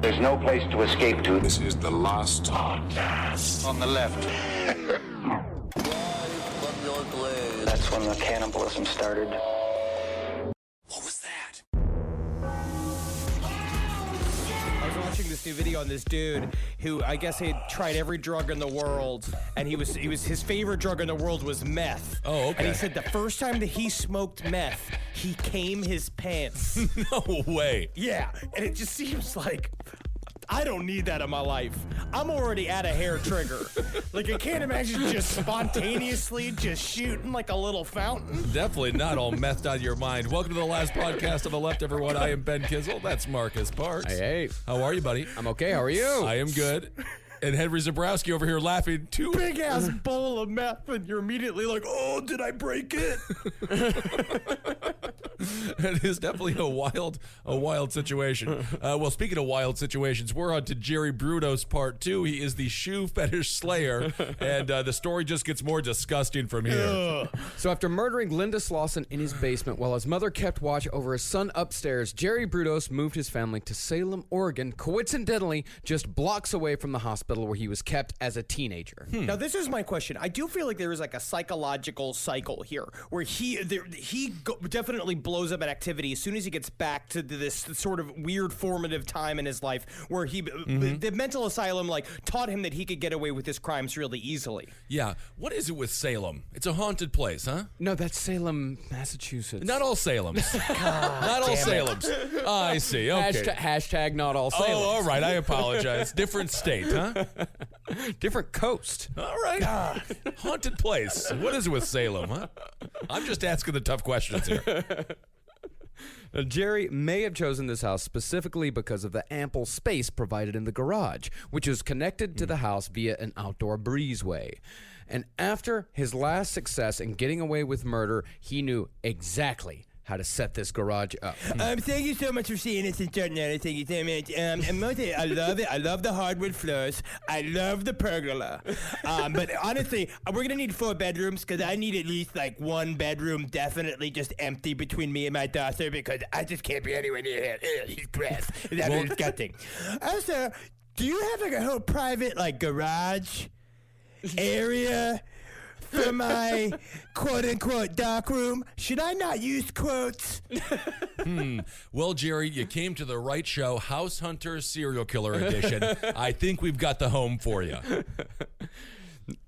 There's no place to escape to. This is the last podcast. On the left. That's when the cannibalism started. What was that? I was watching this new video on this dude who I guess had tried every drug in the world, and he was his favorite drug in the world was meth. Oh, okay. And he said the first time that he smoked meth, he came his pants. No way. Yeah, and it just seems like I don't need that in my life. I'm already at a hair trigger. Like, I can't imagine just spontaneously just shooting like a little fountain. Definitely not all methed out of your mind. Welcome to the last podcast on the left, everyone. I am Ben Kizzle. That's Marcus Parks. Hey. How are you, buddy? I'm okay. How are you? I am good. And Henry Zabrowski over here laughing too. Big ass bowl of meth, and you're immediately like, oh, did I break it? It is definitely a wild situation. Well, speaking of wild situations, we're on to Jerry Brudos part 2. He is the shoe fetish slayer, and the story just gets more disgusting from here. So after murdering Linda Slauson in his basement while his mother kept watch over his son upstairs, Jerry Brudos moved his family to Salem, Oregon, coincidentally just blocks away from the hospital where he was kept as a teenager. Now, this is my question. I do feel like there is like a psychological cycle here where he definitely blows up at activity as soon as he gets back to this sort of weird formative time in his life where the mental asylum like taught him that he could get away with his crimes really easily. Yeah. What is it with Salem? It's a haunted place, huh? No, that's Salem, Massachusetts. Not all Salems. Not all Salems. I see. Okay. Hashtag not all Salem. Oh, all right. I apologize. Different state, huh? Different coast. All right. Haunted place. What is it with Salem, huh? I'm just asking the tough questions here. Now, Jerry may have chosen this house specifically because of the ample space provided in the garage, which is connected to the house via an outdoor breezeway. And after his last success in getting away with murder, he knew exactly how to set this garage up. Thank you so much for seeing us and starting out. Thank you so much. And mostly, I love it. I love the hardwood floors. I love the pergola. But honestly, we're going to need 4 bedrooms because I need at least like 1 bedroom definitely just empty between me and my daughter because I just can't be anywhere near him. He's gross. That's disgusting. Also, do you have like a whole private like garage area for my quote-unquote dark room? Should I not use quotes? Well, Jerry, you came to the right show, House Hunter Serial Killer Edition. I think we've got the home for you.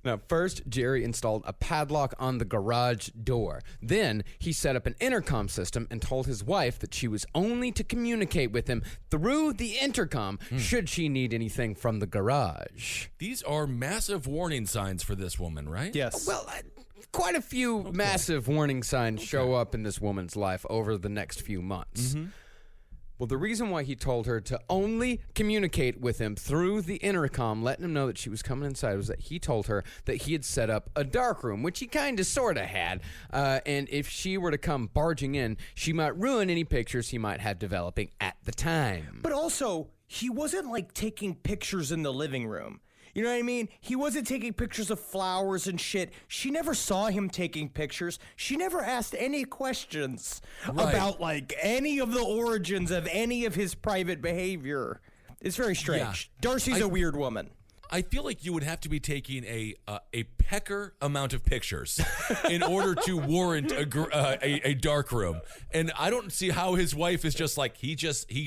Now, first, Jerry installed a padlock on the garage door. Then, he set up an intercom system and told his wife that she was only to communicate with him through the intercom should she need anything from the garage. These are massive warning signs for this woman, right? Yes. Well, quite a few massive warning signs show up in this woman's life over the next few months. Well, the reason why he told her to only communicate with him through the intercom, letting him know that she was coming inside, was that he told her that he had set up a dark room, which he kind of sort of had, and if she were to come barging in, she might ruin any pictures he might have developing at the time. But also, he wasn't like taking pictures in the living room. You know what I mean? He wasn't taking pictures of flowers and shit. She never saw him taking pictures. She never asked any questions about like any of the origins of any of his private behavior. It's very strange. Yeah. Darcy's a weird woman. I feel like you would have to be taking a pecker amount of pictures in order to warrant a dark room. And I don't see how his wife is just like, he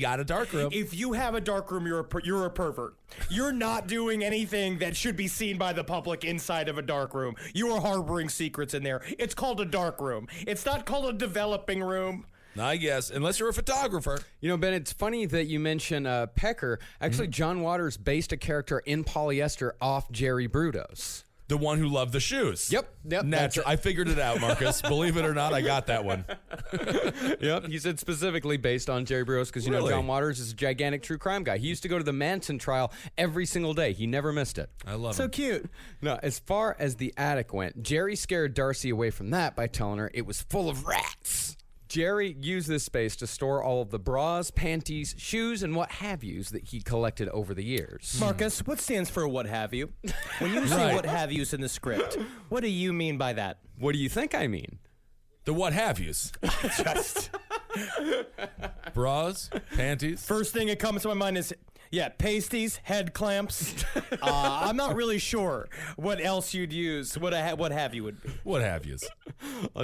got a dark room. If you have a dark room, you're a pervert. You're not doing anything that should be seen by the public inside of a dark room. You are harboring secrets in there. It's called a dark room. It's not called a developing room. I guess, unless you're a photographer. You know, Ben, it's funny that you mention Pecker. Actually, John Waters based a character in polyester off Jerry Brudos. The one who loved the shoes. Yep. Natural. I figured it out, Marcus. Believe it or not, I got that one. Yep. He said specifically based on Jerry Brudos because, you know, Really? John Waters is a gigantic true crime guy. He used to go to the Manson trial every single day. He never missed it. I love So him. cute. Now, as far as the attic went, Jerry scared Darcy away from that by telling her it was full of rats. Jerry used this space to store all of the bras, panties, shoes, and what have yous that he collected over the years. Marcus, what stands for what have you? When you say Right. what have yous in the script, what do you mean by that? What do you think I mean? The what have yous. Just Bras, panties. first thing that comes to my mind is Yeah, pasties, head clamps. I'm not really sure what else you'd use. What have you would be. What have yous?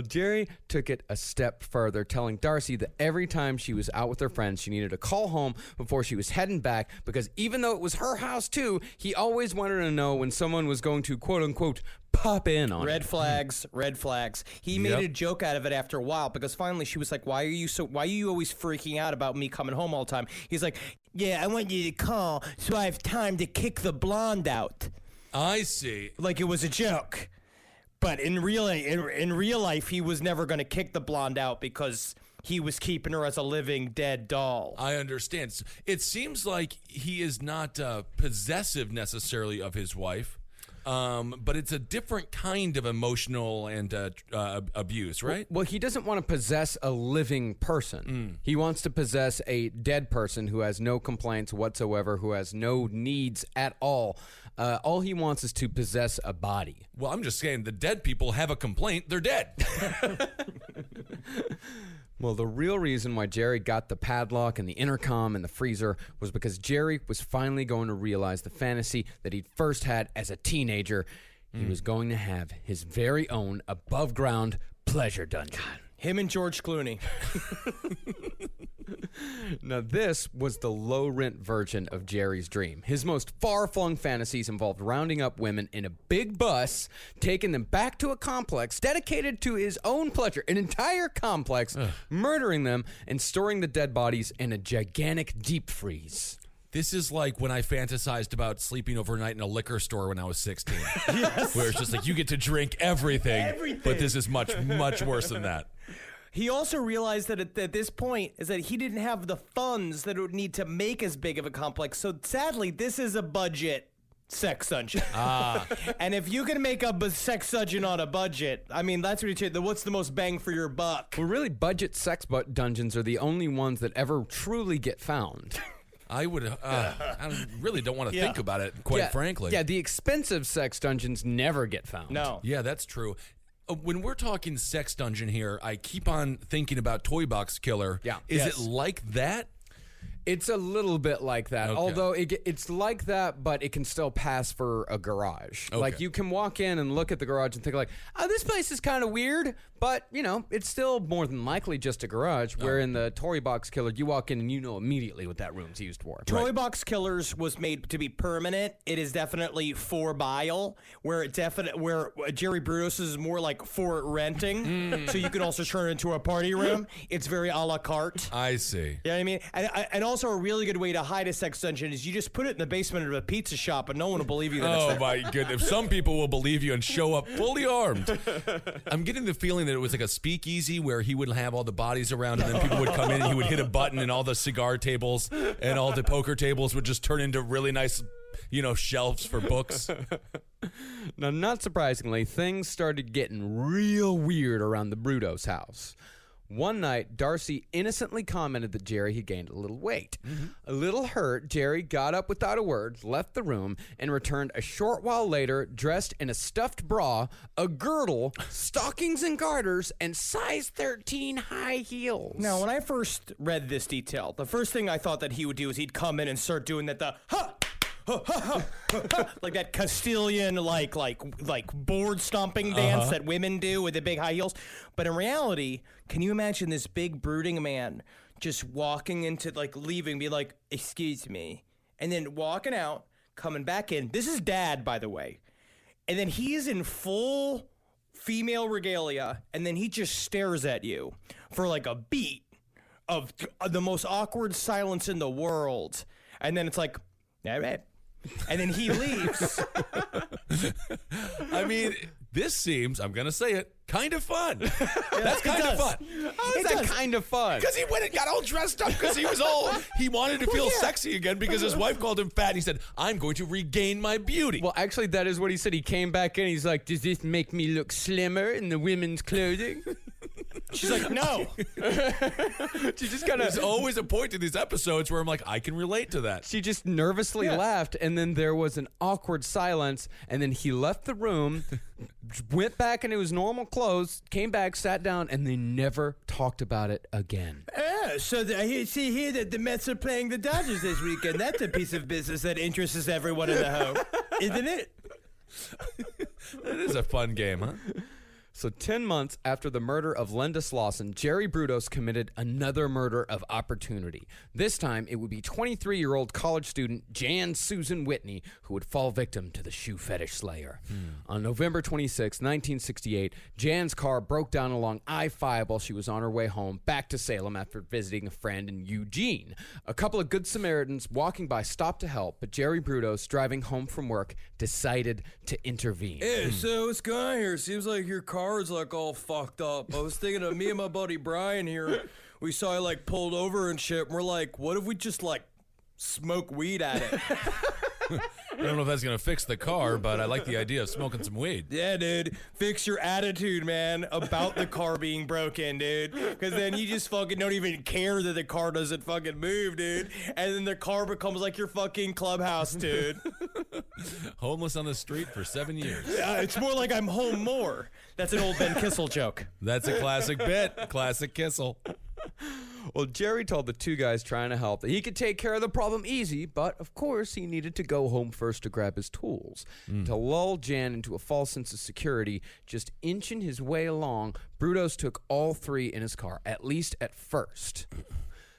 Jerry took it a step further, telling Darcy that every time she was out with her friends, she needed to call home before she was heading back, because even though it was her house too, he always wanted to know when someone was going to, quote unquote, pop in on Red it. flags, red flags. He made a joke out of it after a while, because finally she was like, why are you always freaking out about me coming home all the time? He's like, yeah, I want you to call so I have time to kick the blonde out. I see. Like it was a joke. But in real life, he was never going to kick the blonde out because he was keeping her as a living dead doll. I understand. It seems like he is not possessive necessarily of his wife, but it's a different kind of emotional and abuse, right? Well, he doesn't want to possess a living person. He wants to possess a dead person who has no complaints whatsoever, who has no needs at all. All he wants is to possess a body. Well, I'm just saying the dead people have a complaint. They're dead. Well, the real reason why Jerry got the padlock and the intercom and the freezer was because Jerry was finally going to realize the fantasy that he'd first had as a teenager. He was going to have his very own above-ground pleasure dungeon. Him and George Clooney. Now, this was the low-rent version of Jerry's dream. His most far-flung fantasies involved rounding up women in a big bus, taking them back to a complex dedicated to his own pleasure, an entire complex, murdering them, and storing the dead bodies in a gigantic deep freeze. This is like when I fantasized about sleeping overnight in a liquor store when I was 16. Yes. Where it's just like you get to drink everything. But this is much, much worse than that. He also realized that at this point is that he didn't have the funds that it would need to make as big of a complex. So sadly, this is a budget sex dungeon. And if you can make a sex dungeon on a budget, I mean, that's what what's the most bang for your buck? Well, really, budget sex dungeons are the only ones that ever truly get found. I really don't want to think about it, quite frankly. Yeah, the expensive sex dungeons never get found. No. Yeah, that's true. When we're talking sex dungeon here, I keep on thinking about Toy Box Killer. Yeah. Is it like that? It's a little bit like that, Okay. although it's like that, but it can still pass for a garage. Okay. Like, you can walk in and look at the garage and think like, oh, this place is kind of weird, but, you know, it's still more than likely just a garage, where in the Toy Box Killer, you walk in and you know immediately what that room's used for. Toy Box Killers was made to be permanent. It is definitely for bile, where Jerry Brudos is more like for renting. So you can also turn it into a party room. It's very a la carte. I see. You know what I mean? And also a really good way to hide a sex dungeon is you just put it in the basement of a pizza shop and no one will believe you that it's Oh there. my goodness. Some people will believe you and show up fully armed. I'm getting the feeling that it was like a speakeasy where he would have all the bodies around and then people would come in and he would hit a button and all the cigar tables and all the poker tables would just turn into really nice, shelves for books. Now, not surprisingly, things started getting real weird around the Brudos house. One night, Darcy innocently commented that Jerry had gained a little weight. A little hurt, Jerry got up without a word, left the room, and returned a short while later dressed in a stuffed bra, a girdle, stockings and garters, and size 13 high heels. Now, when I first read this detail, the first thing I thought that he would do is he'd come in and start doing that like that Castilian like board stomping dance that women do with the big high heels. But in reality, can you imagine this big brooding man just walking into leaving, be like, excuse me, and then walking out, coming back in. This is Dad, by the way. And then he is in full female regalia, and then he just stares at you for like a beat of the most awkward silence in the world. And then it's like, all right. And then he leaves. I mean, this seems, I'm going to say it, kind of fun. That's kind of fun. How is that kind of fun? Because he went and got all dressed up because he was old. He wanted to feel sexy again because his wife called him fat. And he said, I'm going to regain my beauty. Well, actually, that is what he said. He came back in. He's like, does this make me look slimmer in the women's clothing? She's like, no. She just kind There's of. always a point in these episodes where I'm like, I can relate to that. She just nervously laughed, and then there was an awkward silence, and then he left the room, went back into his normal clothes, came back, sat down, and they never talked about it again. So I see here that the Mets are playing the Dodgers this weekend. That's a piece of business that interests everyone in the home, isn't it? That is a fun game, huh? So 10 months after the murder of Linda Slauson, Jerry Brudos committed another murder of opportunity. This time, it would be 23-year-old college student Jan Susan Whitney who would fall victim to the shoe fetish slayer. On November 26, 1968, Jan's car broke down along I-5 while she was on her way home back to Salem after visiting a friend in Eugene. A couple of good Samaritans walking by stopped to help, but Jerry Brudos, driving home from work, decided to intervene. Hey, so what's going on here? Seems like your car is like all fucked up. I was thinking of me and my buddy Brian here. We saw you like pulled over and shit. And we're like, what if we just like smoke weed at it? I don't know if that's going to fix the car, but I like the idea of smoking some weed. Yeah, dude. Fix your attitude, man, about the car being broken, dude. Because then you just fucking don't even care that the car doesn't fucking move, dude. And then the car becomes like your fucking clubhouse, dude. Homeless on the street for 7 years. It's more like I'm home more. That's an old Ben Kissel joke. That's a classic bit. Classic Kissel. Well, Jerry told the two guys trying to help that he could take care of the problem easy, but of course he needed to go home first to grab his tools. To lull Jan into a false sense of security, just inching his way along, Brudos took all three in his car, at least at first.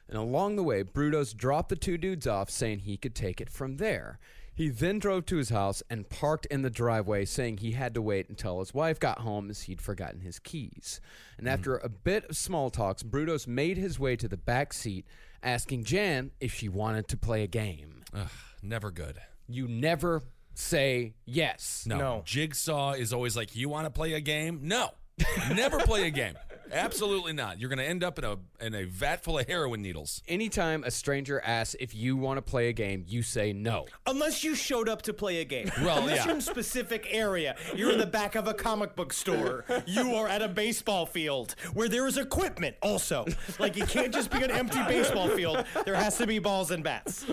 And along the way, Brudos dropped the two dudes off, saying he could take it from there. He then drove to his house and parked in the driveway, saying he had to wait until his wife got home as he'd forgotten his keys. And after a bit of small talks, Brudos made his way to the back seat, asking Jan if she wanted to play a game. Ugh, never good. You never say yes. No. Jigsaw is always like, you want to play a game? No. Never play a game. Absolutely not. You're going to end up in a vat full of heroin needles. Anytime a stranger asks if you want to play a game, you say no. Unless you showed up to play a game. Well, Unless yeah. you're in a specific area. You're in the back of a comic book store. You are at a baseball field where there is equipment also. Like, you can't just be an empty baseball field. There has to be balls and bats.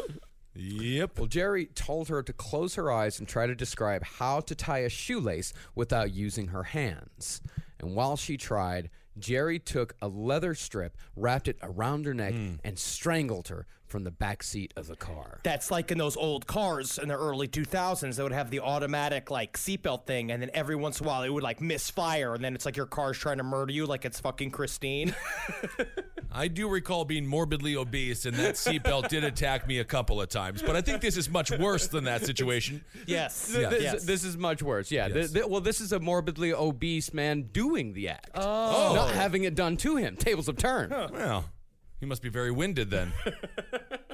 Yep. Well, Jerry told her to close her eyes and try to describe how to tie a shoelace without using her hands. And while she tried, Jerry took a leather strip, wrapped it around her neck, and strangled her from the back seat of the car. That's like in those old cars in the early 2000s that would have the automatic like seatbelt thing, and then every once in a while it would like misfire, and then it's like your car's trying to murder you like it's fucking Christine. I do recall being morbidly obese, and that seatbelt did attack me a couple of times. But I think this is much worse than that situation. Yes. This is much worse. Yeah. Yes. Well, this is a morbidly obese man doing the act. Oh. Not having it done to him. Tables have turned. Well, he must be very winded then.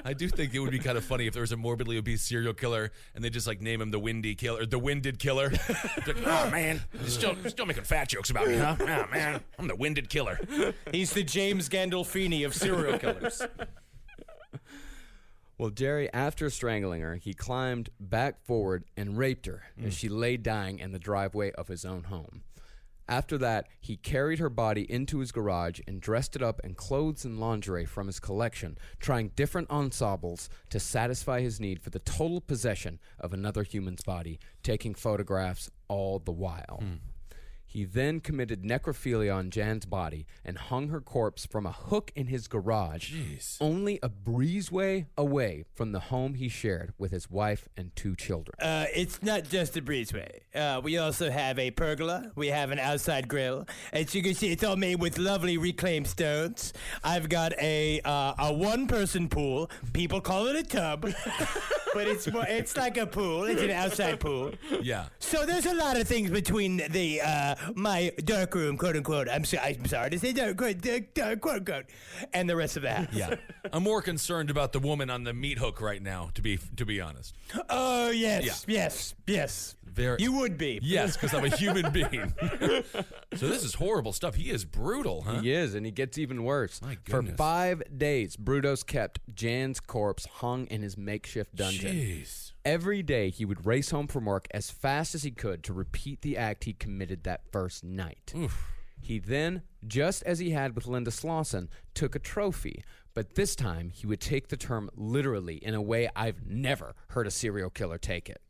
I do think it would be kind of funny if there was a morbidly obese serial killer and they just like name him the Windy Killer, the Winded Killer. It's like, oh man, you're still making fat jokes about me, huh? Oh man, I'm the Winded Killer. He's the James Gandolfini of serial killers. Well, Jerry, after strangling her, he climbed back forward and raped her as she lay dying in the driveway of his own home. After that, he carried her body into his garage and dressed it up in clothes and lingerie from his collection, trying different ensembles to satisfy his need for the total possession of another human's body, taking photographs all the while. He then committed necrophilia on Jan's body and hung her corpse from a hook in his garage, only a breezeway away from the home he shared with his wife and two children. It's not just a breezeway. We also have a pergola. We have an outside grill. As you can see, it's all made with lovely reclaimed stones. I've got a one-person pool. People call it a tub, but it's like a pool. It's an outside pool. Yeah. So there's a lot of things between the my dark room, quote unquote. I'm sorry to say dark quote unquote, and the rest of the house. Yeah. I'm more concerned about the woman on the meat hook right now, to be honest. Oh yes. Very. You would be. Yes, because I'm a human being. So this is horrible stuff. He is brutal, huh? He is, and he gets even worse. My For goodness. 5 days, Brudos kept Jan's corpse hung in his makeshift dungeon. Jeez. Every day, he would race home from work as fast as he could to repeat the act he committed that first night. Oof. He then, just as he had with Linda Slauson, took a trophy, but this time he would take the term literally in a way I've never heard a serial killer take it.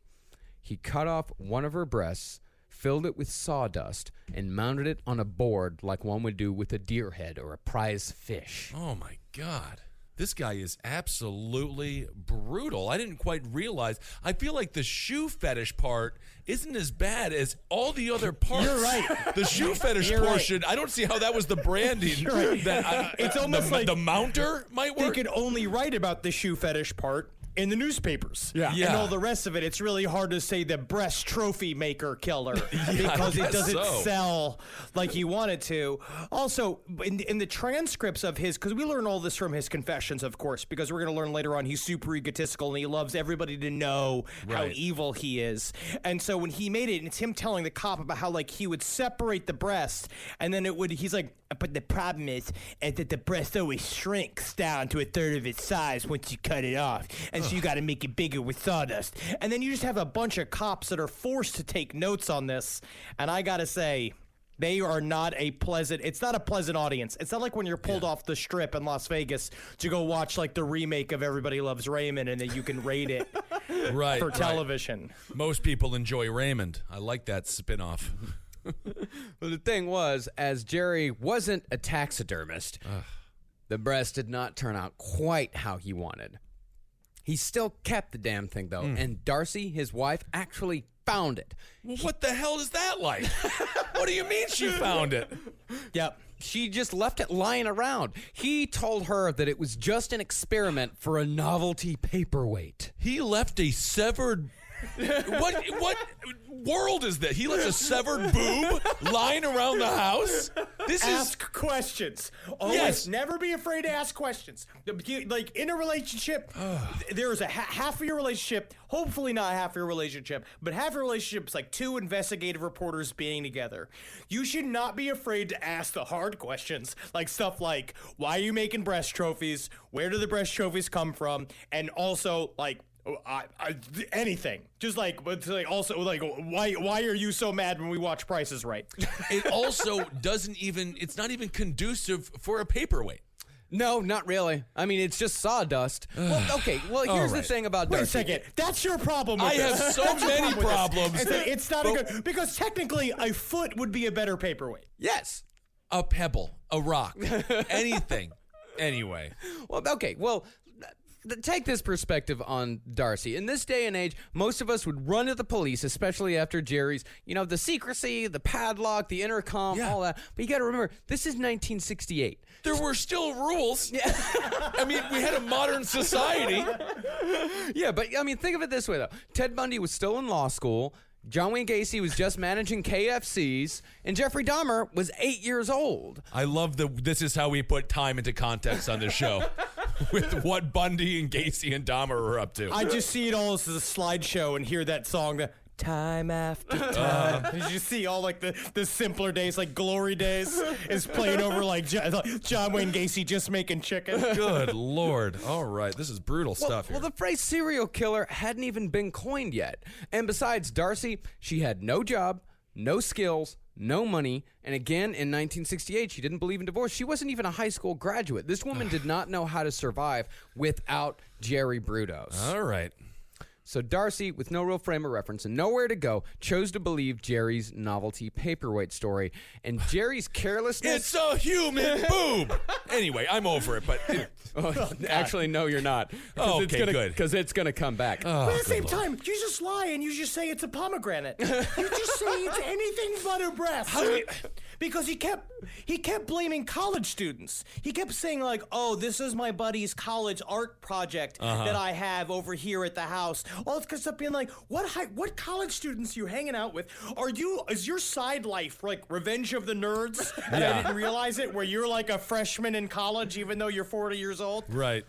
He cut off one of her breasts, filled it with sawdust, and mounted it on a board like one would do with a deer head or a prize fish. Oh, my God. This guy is absolutely brutal. I didn't quite realize. I feel like the shoe fetish part isn't as bad as all the other parts. You're right. The shoe fetish You're portion, I don't see how that was the branding. You're right. It's almost like the mounter might they work. could only write about the shoe fetish part in the newspapers. Yeah. And all the rest of it, it's really hard to say the breast trophy maker killer I because it guess doesn't so. sell like he wanted to. Also, in the transcripts of his, because we learn all this from his confessions, of course, because we're going to learn later on he's super egotistical and he loves everybody to know how Right. evil he is. And so when he made it, and it's him telling the cop about how like he would separate the breast and then he's like, but the problem is that the breast always shrinks down to a third of its size once you cut it off. And so you got to make it bigger with sawdust. And then you just have a bunch of cops that are forced to take notes on this. And I got to say, they are not it's not a pleasant audience. It's not like when you're pulled off the strip in Las Vegas to go watch like the remake of Everybody Loves Raymond and then you can rate it Right. for television. Most people enjoy Raymond. I like that spinoff. Well, the thing was, as Jerry wasn't a taxidermist, the breast did not turn out quite how he wanted. He still kept the damn thing, though, and Darcy, his wife, actually found it. Well, what the hell is that like? What do you mean she found it? Yep. She just left it lying around. He told her that it was just an experiment for a novelty paperweight. He left a severed... What world is that? He left a severed boob lying around the house? This is... Ask questions. Always Yes. never be afraid to ask questions. Like in a relationship, there is a half of your relationship, hopefully not half of your relationship, but half of your relationship is like two investigative reporters being together. You should not be afraid to ask the hard questions, like stuff like, why are you making breast trophies? Where do the breast trophies come from? And also, like, anything. Just like, but like also like, why are you so mad when we watch Price is Right? It also it's not even conducive for a paperweight. No, not really. I mean, it's just sawdust. Well, okay. Well, here's the right. thing about Wait Darcy. a second. That's your problem with I this. have so That's your many problem with this. problems. It's not a good, because technically a foot would be a better paperweight. Yes. A pebble, a rock, anything. Anyway. Well, okay. Well, take this perspective on Darcy. In this day and age, most of us would run to the police, especially after Jerry's, the secrecy, the padlock, the intercom, all that. But you got to remember, this is 1968. There were still rules. Yeah. I mean, we had a modern society. Yeah, but I mean, think of it this way, though. Ted Bundy was still in law school. John Wayne Gacy was just managing KFCs, and Jeffrey Dahmer was 8 years old. I love this is how we put time into context on this show. With what Bundy and Gacy and Dahmer were up to. I just see it all as a slideshow and hear that song, the time after time. You see all like the simpler days, like Glory Days, is playing over like John Wayne Gacy just making chicken. Good Lord. All right. This is brutal stuff here. Well, the phrase serial killer hadn't even been coined yet. And besides Darcy, she had no job, no skills, no money, and again, in 1968, she didn't believe in divorce. She wasn't even a high school graduate. This woman did not know how to survive without Jerry Brudos. All right. So Darcy, with no real frame of reference and nowhere to go, chose to believe Jerry's novelty paperweight story. And Jerry's carelessness... It's a human boob. Anyway, I'm over it, but... Actually, no, you're not. Oh, okay, good. Because it's going to come back. But at the same time, you just lie and you just say it's a pomegranate. You just say it's anything but a breast. Because he kept blaming college students. He kept saying like, "Oh, this is my buddy's college art project that I have over here at the house." All it's kept being like, "What college students are you hanging out with? Is your side life like Revenge of the Nerds?" And I didn't realize it, where you're like a freshman in college even though you're 40 years old. Right.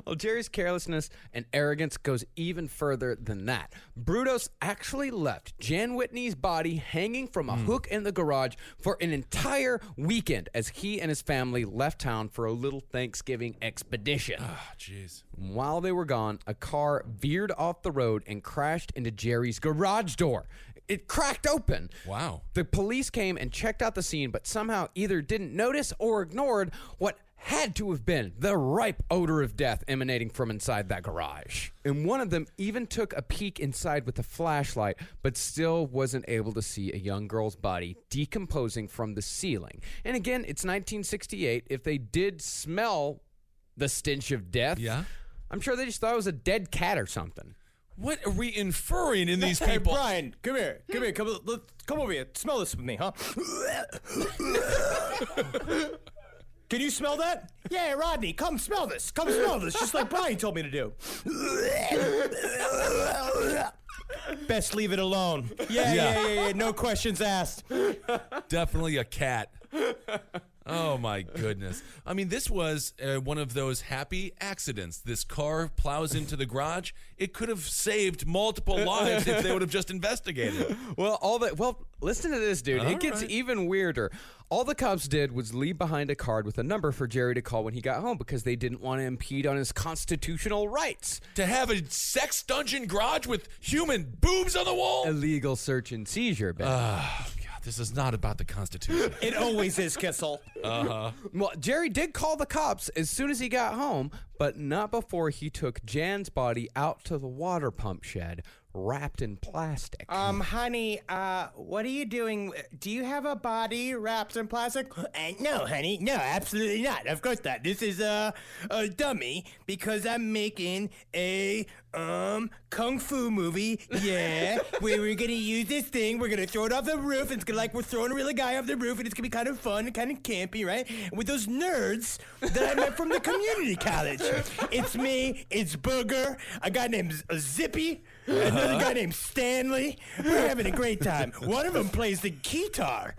Well, Jerry's carelessness and arrogance goes even further than that. Brudos actually left Jan Whitney's body hanging from a hook in the garage for an entire weekend as he and his family left town for a little Thanksgiving expedition. Ah, jeez. While they were gone, a car veered off the road and crashed into Jerry's garage door. it cracked open. Wow. The police came and checked out the scene, but somehow either didn't notice or ignored what had to have been the ripe odor of death emanating from inside that garage. And one of them even took a peek inside with a flashlight, but still wasn't able to see a young girl's body decomposing from the ceiling. And again, it's 1968. If they did smell the stench of death, Yeah. I'm sure they just thought it was a dead cat or something. What are we inferring in these Hey, people? Brian, come here, come over here. Smell this with me, huh? Can you smell that? Yeah, Rodney, come smell this. Come smell this, just like Brian told me to do. Best leave it alone. Yeah. No questions asked. Definitely a cat. Oh my goodness. I mean, this was one of those happy accidents. This car plows into the garage. It could have saved multiple lives if they would have just investigated. Well, listen to this, dude. All It gets right. even weirder. All the cops did was leave behind a card with a number for Jerry to call when he got home because they didn't want to impede on his constitutional rights. To have a sex dungeon garage with human boobs on the wall? Illegal search and seizure, baby. God, this is not about the Constitution. It always is, Kissel. Well, Jerry did call the cops as soon as he got home, but not before he took Jan's body out to the water pump shed, wrapped in plastic. Honey, what are you doing? Do you have a body wrapped in plastic? No, honey. No, absolutely not. Of course not. This is a dummy because I'm making a kung fu movie. Yeah, where we're gonna use this thing. We're gonna throw it off the roof. And it's gonna like we're throwing a real guy off the roof, and it's gonna be kind of fun and kind of campy, right? With those nerds that I met from the community college. It's me. It's Booger. A guy named Zippy. Another guy named Stanley. We're having a great time. One of them plays the guitar.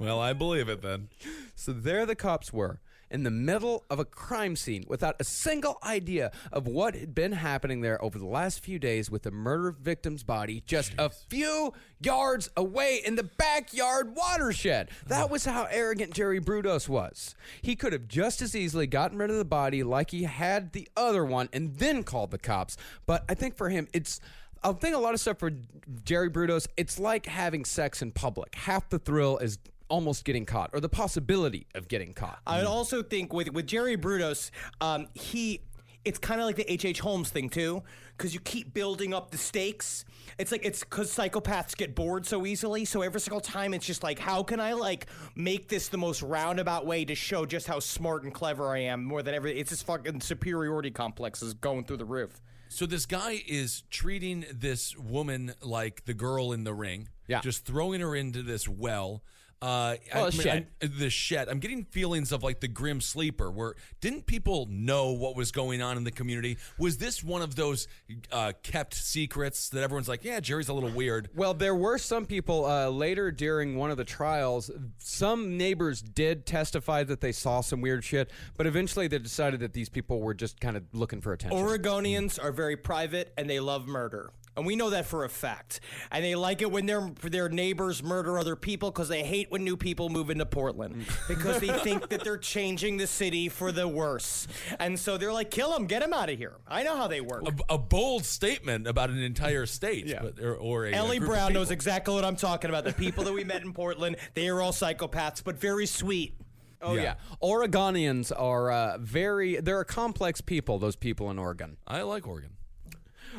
Well, I believe it then. So there the cops were, in the middle of a crime scene without a single idea of what had been happening there over the last few days with the murder victim's body just a few yards away in the backyard watershed. That was how arrogant Jerry Brudos was. He could have just as easily gotten rid of the body like he had the other one and then called the cops. But I think for him, I think a lot of stuff for Jerry Brudos, it's like having sex in public. Half the thrill is almost getting caught, or the possibility of getting caught. I also think with Jerry Brudos, it's kind of like the H.H. Holmes thing too, because you keep building up the stakes. It's because psychopaths get bored so easily. So every single time, it's just like, how can I like make this the most roundabout way to show just how smart and clever I am more than ever? It's this fucking superiority complex is going through the roof. So this guy is treating this woman like the girl in the ring. Yeah. Just throwing her into this well. Shed. The shed. I'm getting feelings of like the Grim Sleeper, where didn't people know what was going on in the community? Was this one of those kept secrets that everyone's like, yeah, Jerry's a little weird? Well, there were some people later during one of the trials, some neighbors did testify that they saw some weird shit, but eventually they decided that these people were just kind of looking for attention. Oregonians are very private and they love murder. And we know that for a fact. And they like it when their neighbors murder other people because they hate when new people move into Portland because they think that they're changing the city for the worse. And so they're like, kill them, get them out of here. I know how they work. A bold statement about an entire state. Yeah. Or a Ellie group of Brown people. knows exactly what I'm talking about. The people that we met in Portland, they are all psychopaths, but very sweet. Oh, yeah. Oregonians are they're a complex people, those people in Oregon. I like Oregon.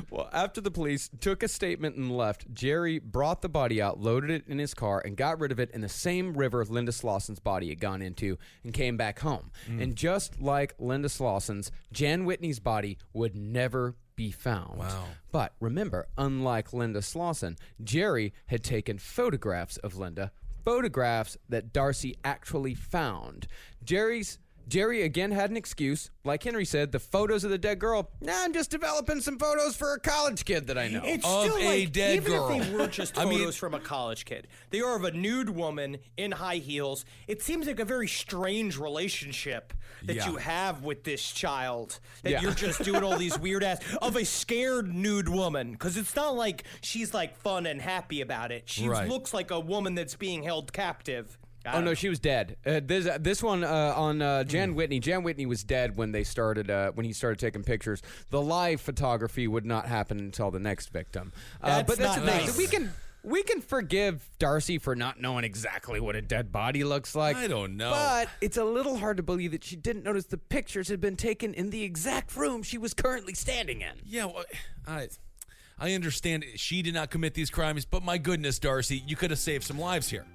Well, after the police took a statement and left, Jerry brought the body out, loaded it in his car, and got rid of it in the same river Linda Slauson's body had gone into and came back home. And just like Linda Slauson's, Jan Whitney's body would never be found. Wow. But remember, unlike Linda Slauson, Jerry had taken photographs of Linda, photographs that Darcy actually found. Jerry again had an excuse. Like Henry said, the photos of the dead girl, I'm just developing some photos for a college kid that I know. It's Of still a like, dead even girl. if they were just I mean- photos from a college kid, they are of a nude woman in high heels. It seems like a very strange relationship that Yeah. you have with this child. That Yeah. you're just doing all these weird ass of a scared nude woman, because it's not like she's like fun and happy about it. She Right. looks like a woman that's being held captive. Oh no, she was dead. This one on Jan Whitney. Jan Whitney was dead when they started when he started taking pictures. The live photography would not happen until the next victim. But that's not the thing. nice. We can forgive Darcy for not knowing exactly what a dead body looks like. I don't know. But it's a little hard to believe that she didn't notice the pictures had been taken in the exact room she was currently standing in. Yeah, well, I understand she did not commit these crimes, but my goodness, Darcy, you could have saved some lives here.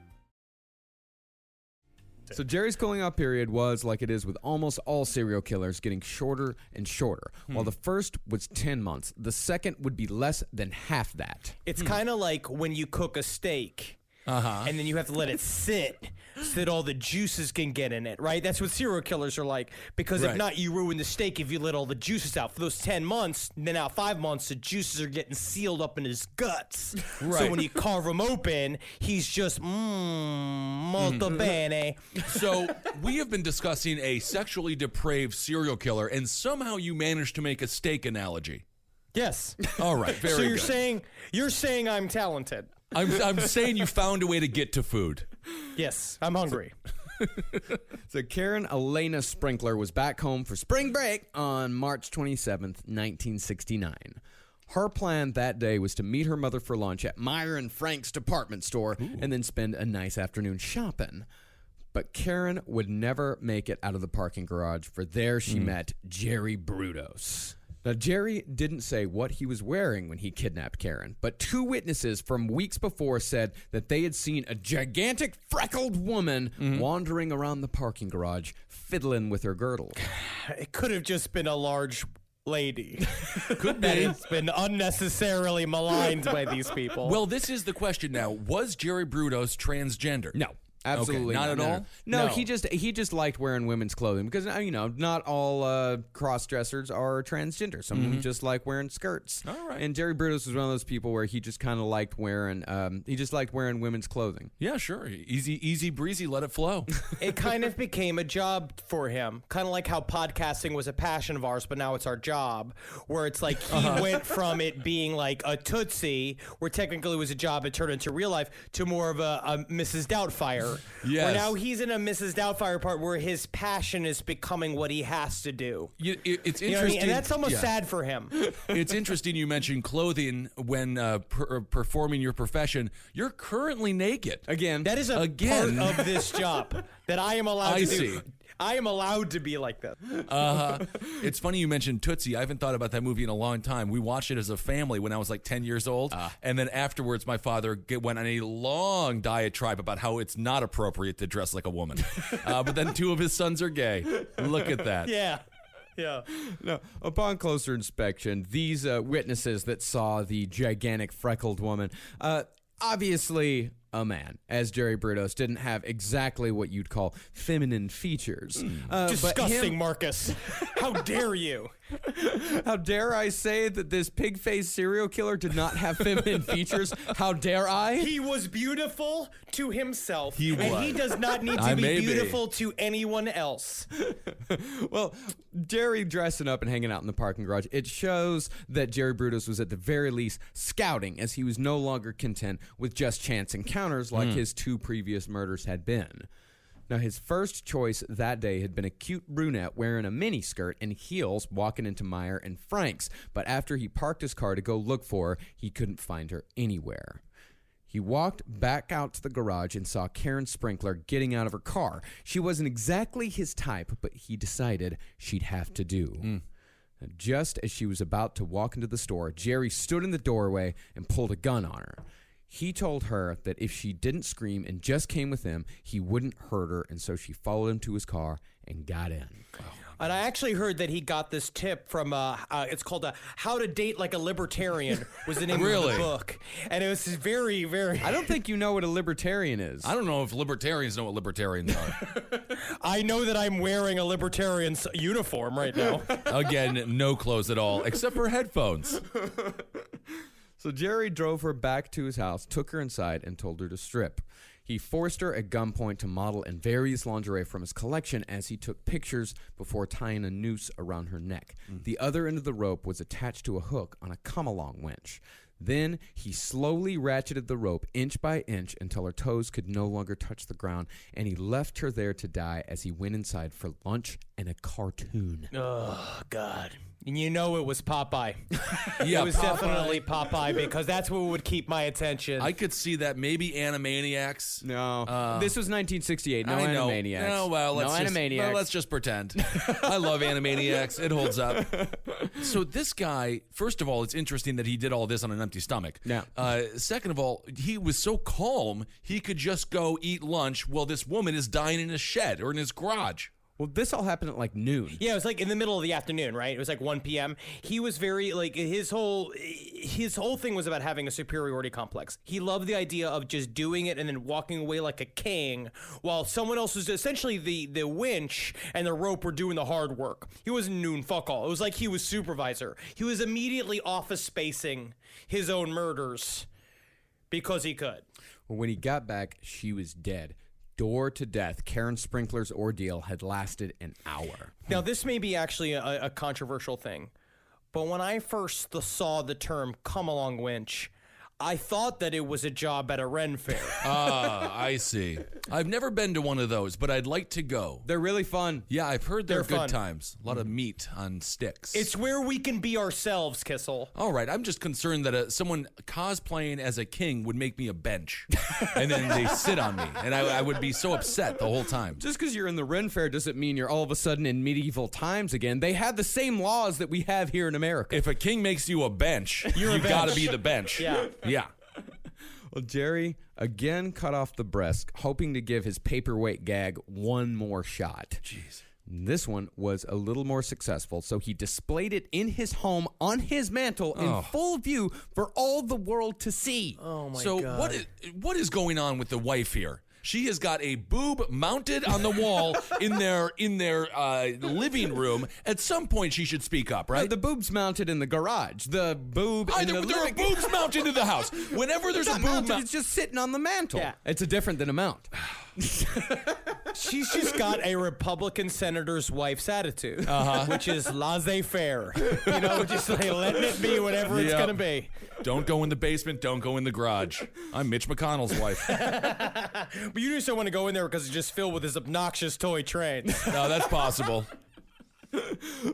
So Jerry's cooling off period was, like it is with almost all serial killers, getting shorter and shorter. While the first was 10 months, the second would be less than half that. It's kind of like when you cook a steak. And then you have to let it sit so that all the juices can get in it, right? That's what serial killers are like. Because Right. if not, you ruin the steak if you let all the juices out. For those 10 months, then now 5 months, the juices are getting sealed up in his guts. So Right. when you carve him open, he's just, molto bene. So we have been discussing a sexually depraved serial killer, and somehow you managed to make a steak analogy. Yes. All right, very So good. you're saying I'm talented. I'm saying you found a way to get to food. Yes, I'm hungry. So Karen Elena Sprinkler was back home for spring break on March 27th, 1969. Her plan that day was to meet her mother for lunch at Meyer and Frank's department store and then spend a nice afternoon shopping. But Karen would never make it out of the parking garage, for there she met Jerry Brudos. Now, Jerry didn't say what he was wearing when he kidnapped Karen, but two witnesses from weeks before said that they had seen a gigantic freckled woman wandering around the parking garage, fiddling with her girdle. It could have just been a large lady. Could That be. has been unnecessarily maligned by these people. Well, this is the question now. Was Jerry Brudos transgender? No. Absolutely not at no. all? No, No. he just liked wearing women's clothing because not all cross dressers are transgender. Some of them just like wearing skirts. All right. And Jerry Brudos was one of those people where he just kind of liked wearing women's clothing. Yeah, sure. Easy breezy, let it flow. it kind of became a job for him. Kind of like how podcasting was a passion of ours, but now it's our job. Where it's like he went from it being like a Tootsie, where technically it was a job, it turned into real life, to more of a Mrs. Doubtfire. Yes. Where now he's in a Mrs. Doubtfire part where his passion is becoming what he has to do. It's You know what I mean? interesting. And that's almost yeah. sad for him. It's interesting you mentioned clothing when performing your profession. You're currently naked. Again, That is a Again. part of this job that I am allowed I to see. do. I am allowed to be like this. It's funny you mentioned Tootsie. I haven't thought about that movie in a long time. We watched it as a family when I was like 10 years old. And then afterwards, my father went on a long diatribe about how it's not appropriate to dress like a woman. But then two of his sons are gay. Look at that. Yeah. Yeah. No, upon closer inspection, these witnesses that saw the gigantic freckled woman, obviously a man, as Jerry Brudos didn't have exactly what you'd call feminine features. But Disgusting, him- Marcus. How dare you? How dare I say that this pig-faced serial killer did not have feminine features? How dare I? He was beautiful to himself. He And was. he does not need I to may be be. beautiful to anyone else. Well, Jerry dressing up and hanging out in the parking garage, it shows that Jerry Brudos was at the very least scouting, as he was no longer content with just chance encounters like his two previous murders had been. Now, his first choice that day had been a cute brunette wearing a miniskirt and heels walking into Meyer and Frank's, but after he parked his car to go look for her, he couldn't find her anywhere. He walked back out to the garage and saw Karen Sprinkler getting out of her car. She wasn't exactly his type, but he decided she'd have to do. Just as she was about to walk into the store, Jerry stood in the doorway and pulled a gun on her. He told her that if she didn't scream and just came with him, he wouldn't hurt her, and so she followed him to his car and got in. And I actually heard that he got this tip from, it's called How to Date Like a Libertarian was the name of Really? the book. And it was very, very... I don't think you know what a libertarian is. I don't know if libertarians know what libertarians are. I know that I'm wearing a libertarian's uniform right now. Again, no clothes at all, except for headphones. So Jerry drove her back to his house, took her inside, and told her to strip. He forced her at gunpoint to model in various lingerie from his collection as he took pictures before tying a noose around her neck. The other end of the rope was attached to a hook on a come-along winch. Then he slowly ratcheted the rope inch by inch until her toes could no longer touch the ground, and he left her there to die as he went inside for lunch and a cartoon. Oh, God. And you know it was Popeye. Yeah, it was Popeye. definitely Popeye because that's what would keep my attention. I could see that. Maybe Animaniacs. No, this was 1968. No I know. Animaniacs. No, well, let's no just, Animaniacs. well, let's just pretend. I love Animaniacs. It holds up. So this guy, first of all, it's interesting that he did all this on an empty stomach. Yeah. Second of all, he was so calm, he could just go eat lunch while this woman is dying in his shed or in his garage. Well, this all happened at like noon. Yeah, it was like in the middle of the afternoon, right? It was like 1 p.m. He was very like his whole thing was about having a superiority complex. He loved the idea of just doing it and then walking away like a king while someone else was essentially the winch and the rope were doing the hard work. He wasn't noon fuck all. It was like he was supervisor. He was immediately office spacing his own murders because he could. Well, when he got back, she was dead. Door to death. Karen Sprinkler's ordeal had lasted an hour. Now, this may be actually a controversial thing, but when I first saw the term come along winch, I thought that it was a job at a Ren fair. Ah, I see. I've never been to one of those, but I'd like to go. They're really fun. Yeah, I've heard they're good fun. times. A lot of meat on sticks. It's where we can be ourselves, Kissel. All right, I'm just concerned that someone cosplaying as a king would make me a bench, and then they sit on me, and I would be so upset the whole time. Just because you're in the Ren Fair doesn't mean you're all of a sudden in medieval times again. They have the same laws that we have here in America. If a king makes you a bench, you've got to be the bench. Yeah. Yeah. Well, Jerry again cut off the breast, hoping to give his paperweight gag one more shot. Jeez. This one was a little more successful, so he displayed it in his home on his mantle in full view for all the world to see. Oh, my So God. what is going on with the wife here? She has got a boob mounted on the wall in their living room. At some point, she should speak up, right? The boob's mounted in the garage. The boob I in know, the but there are living boobs mounted in the house. Whenever there's a It's boob not mounted, mounted, it's just sitting on the mantle. Yeah. It's a different than a mount. She's just got a Republican senator's wife's attitude, which is laissez-faire. You know, just like letting it be whatever it's Yep. going to be. don't go in the basement, don't go in the garage. I'm Mitch McConnell's wife. But you just don't want to go in there because it's just filled with his obnoxious toy trains. No, that's possible.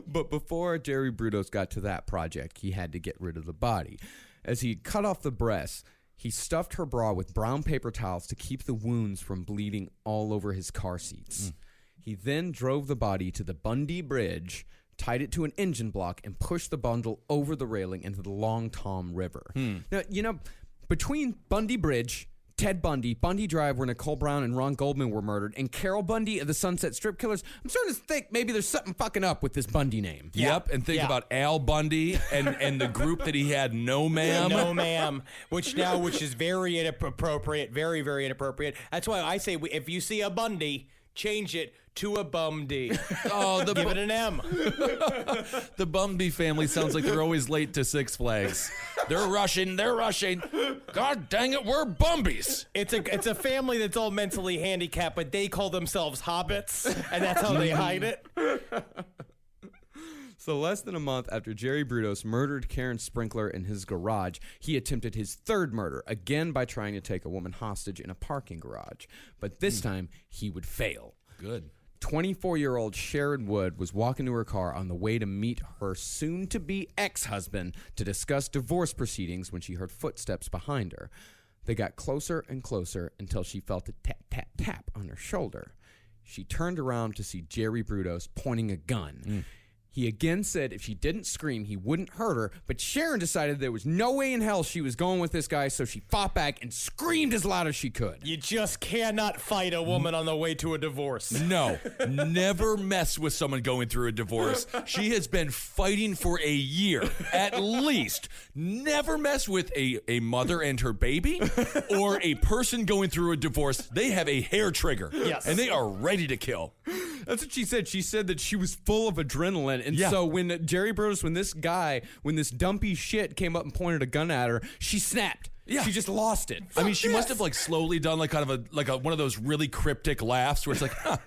But before Jerry Brudos got to that project, he had to get rid of the body. As he cut off the breasts, he stuffed her bra with brown paper towels to keep the wounds from bleeding all over his car seats. He then drove the body to the Bundy Bridge, tied it to an engine block, and pushed the bundle over the railing into the Long Tom River. Now, you know, between Bundy Bridge, Ted Bundy, Bundy Drive, where Nicole Brown and Ron Goldman were murdered, and Carol Bundy of the Sunset Strip Killers, I'm starting to think maybe there's something fucking up with this Bundy name. Yep, and think about Al Bundy and the group that he had, No Ma'am. No, ma'am. Which is very inappropriate, very, very inappropriate. That's why I say if you see a Bundy, change it to a Bumdy. Oh, Give it an M. The Bumby family sounds like they're always late to Six Flags. They're rushing. God dang it, we're Bumbies. It's a family that's all mentally handicapped, but they call themselves hobbits, and that's how they hide it. So less than a month after Jerry Brudos murdered Karen Sprinkler in his garage, he attempted his third murder, again by trying to take a woman hostage in a parking garage. But this time, he would fail. Good. 24-year-old Sharon Wood was walking to her car on the way to meet her soon-to-be ex-husband to discuss divorce proceedings when she heard footsteps behind her. They got closer and closer until she felt a tap-tap-tap on her shoulder. She turned around to see Jerry Brudos pointing a gun. He again said if she didn't scream, he wouldn't hurt her, but Sharon decided there was no way in hell she was going with this guy, so she fought back and screamed as loud as she could. You just cannot fight a woman on the way to a divorce. No, never mess with someone going through a divorce. She has been fighting for a year, at least. Never mess with a mother and her baby or a person going through a divorce. They have a hair trigger. Yes. And they are ready to kill. That's what she said. She said that she was full of adrenaline. And Yeah. so when Jerry Brudos, when this dumpy shit came up and pointed a gun at her, she snapped. Yeah. She just lost it. I mean, she must have like slowly done like kind of a one of those really cryptic laughs where it's like, huh.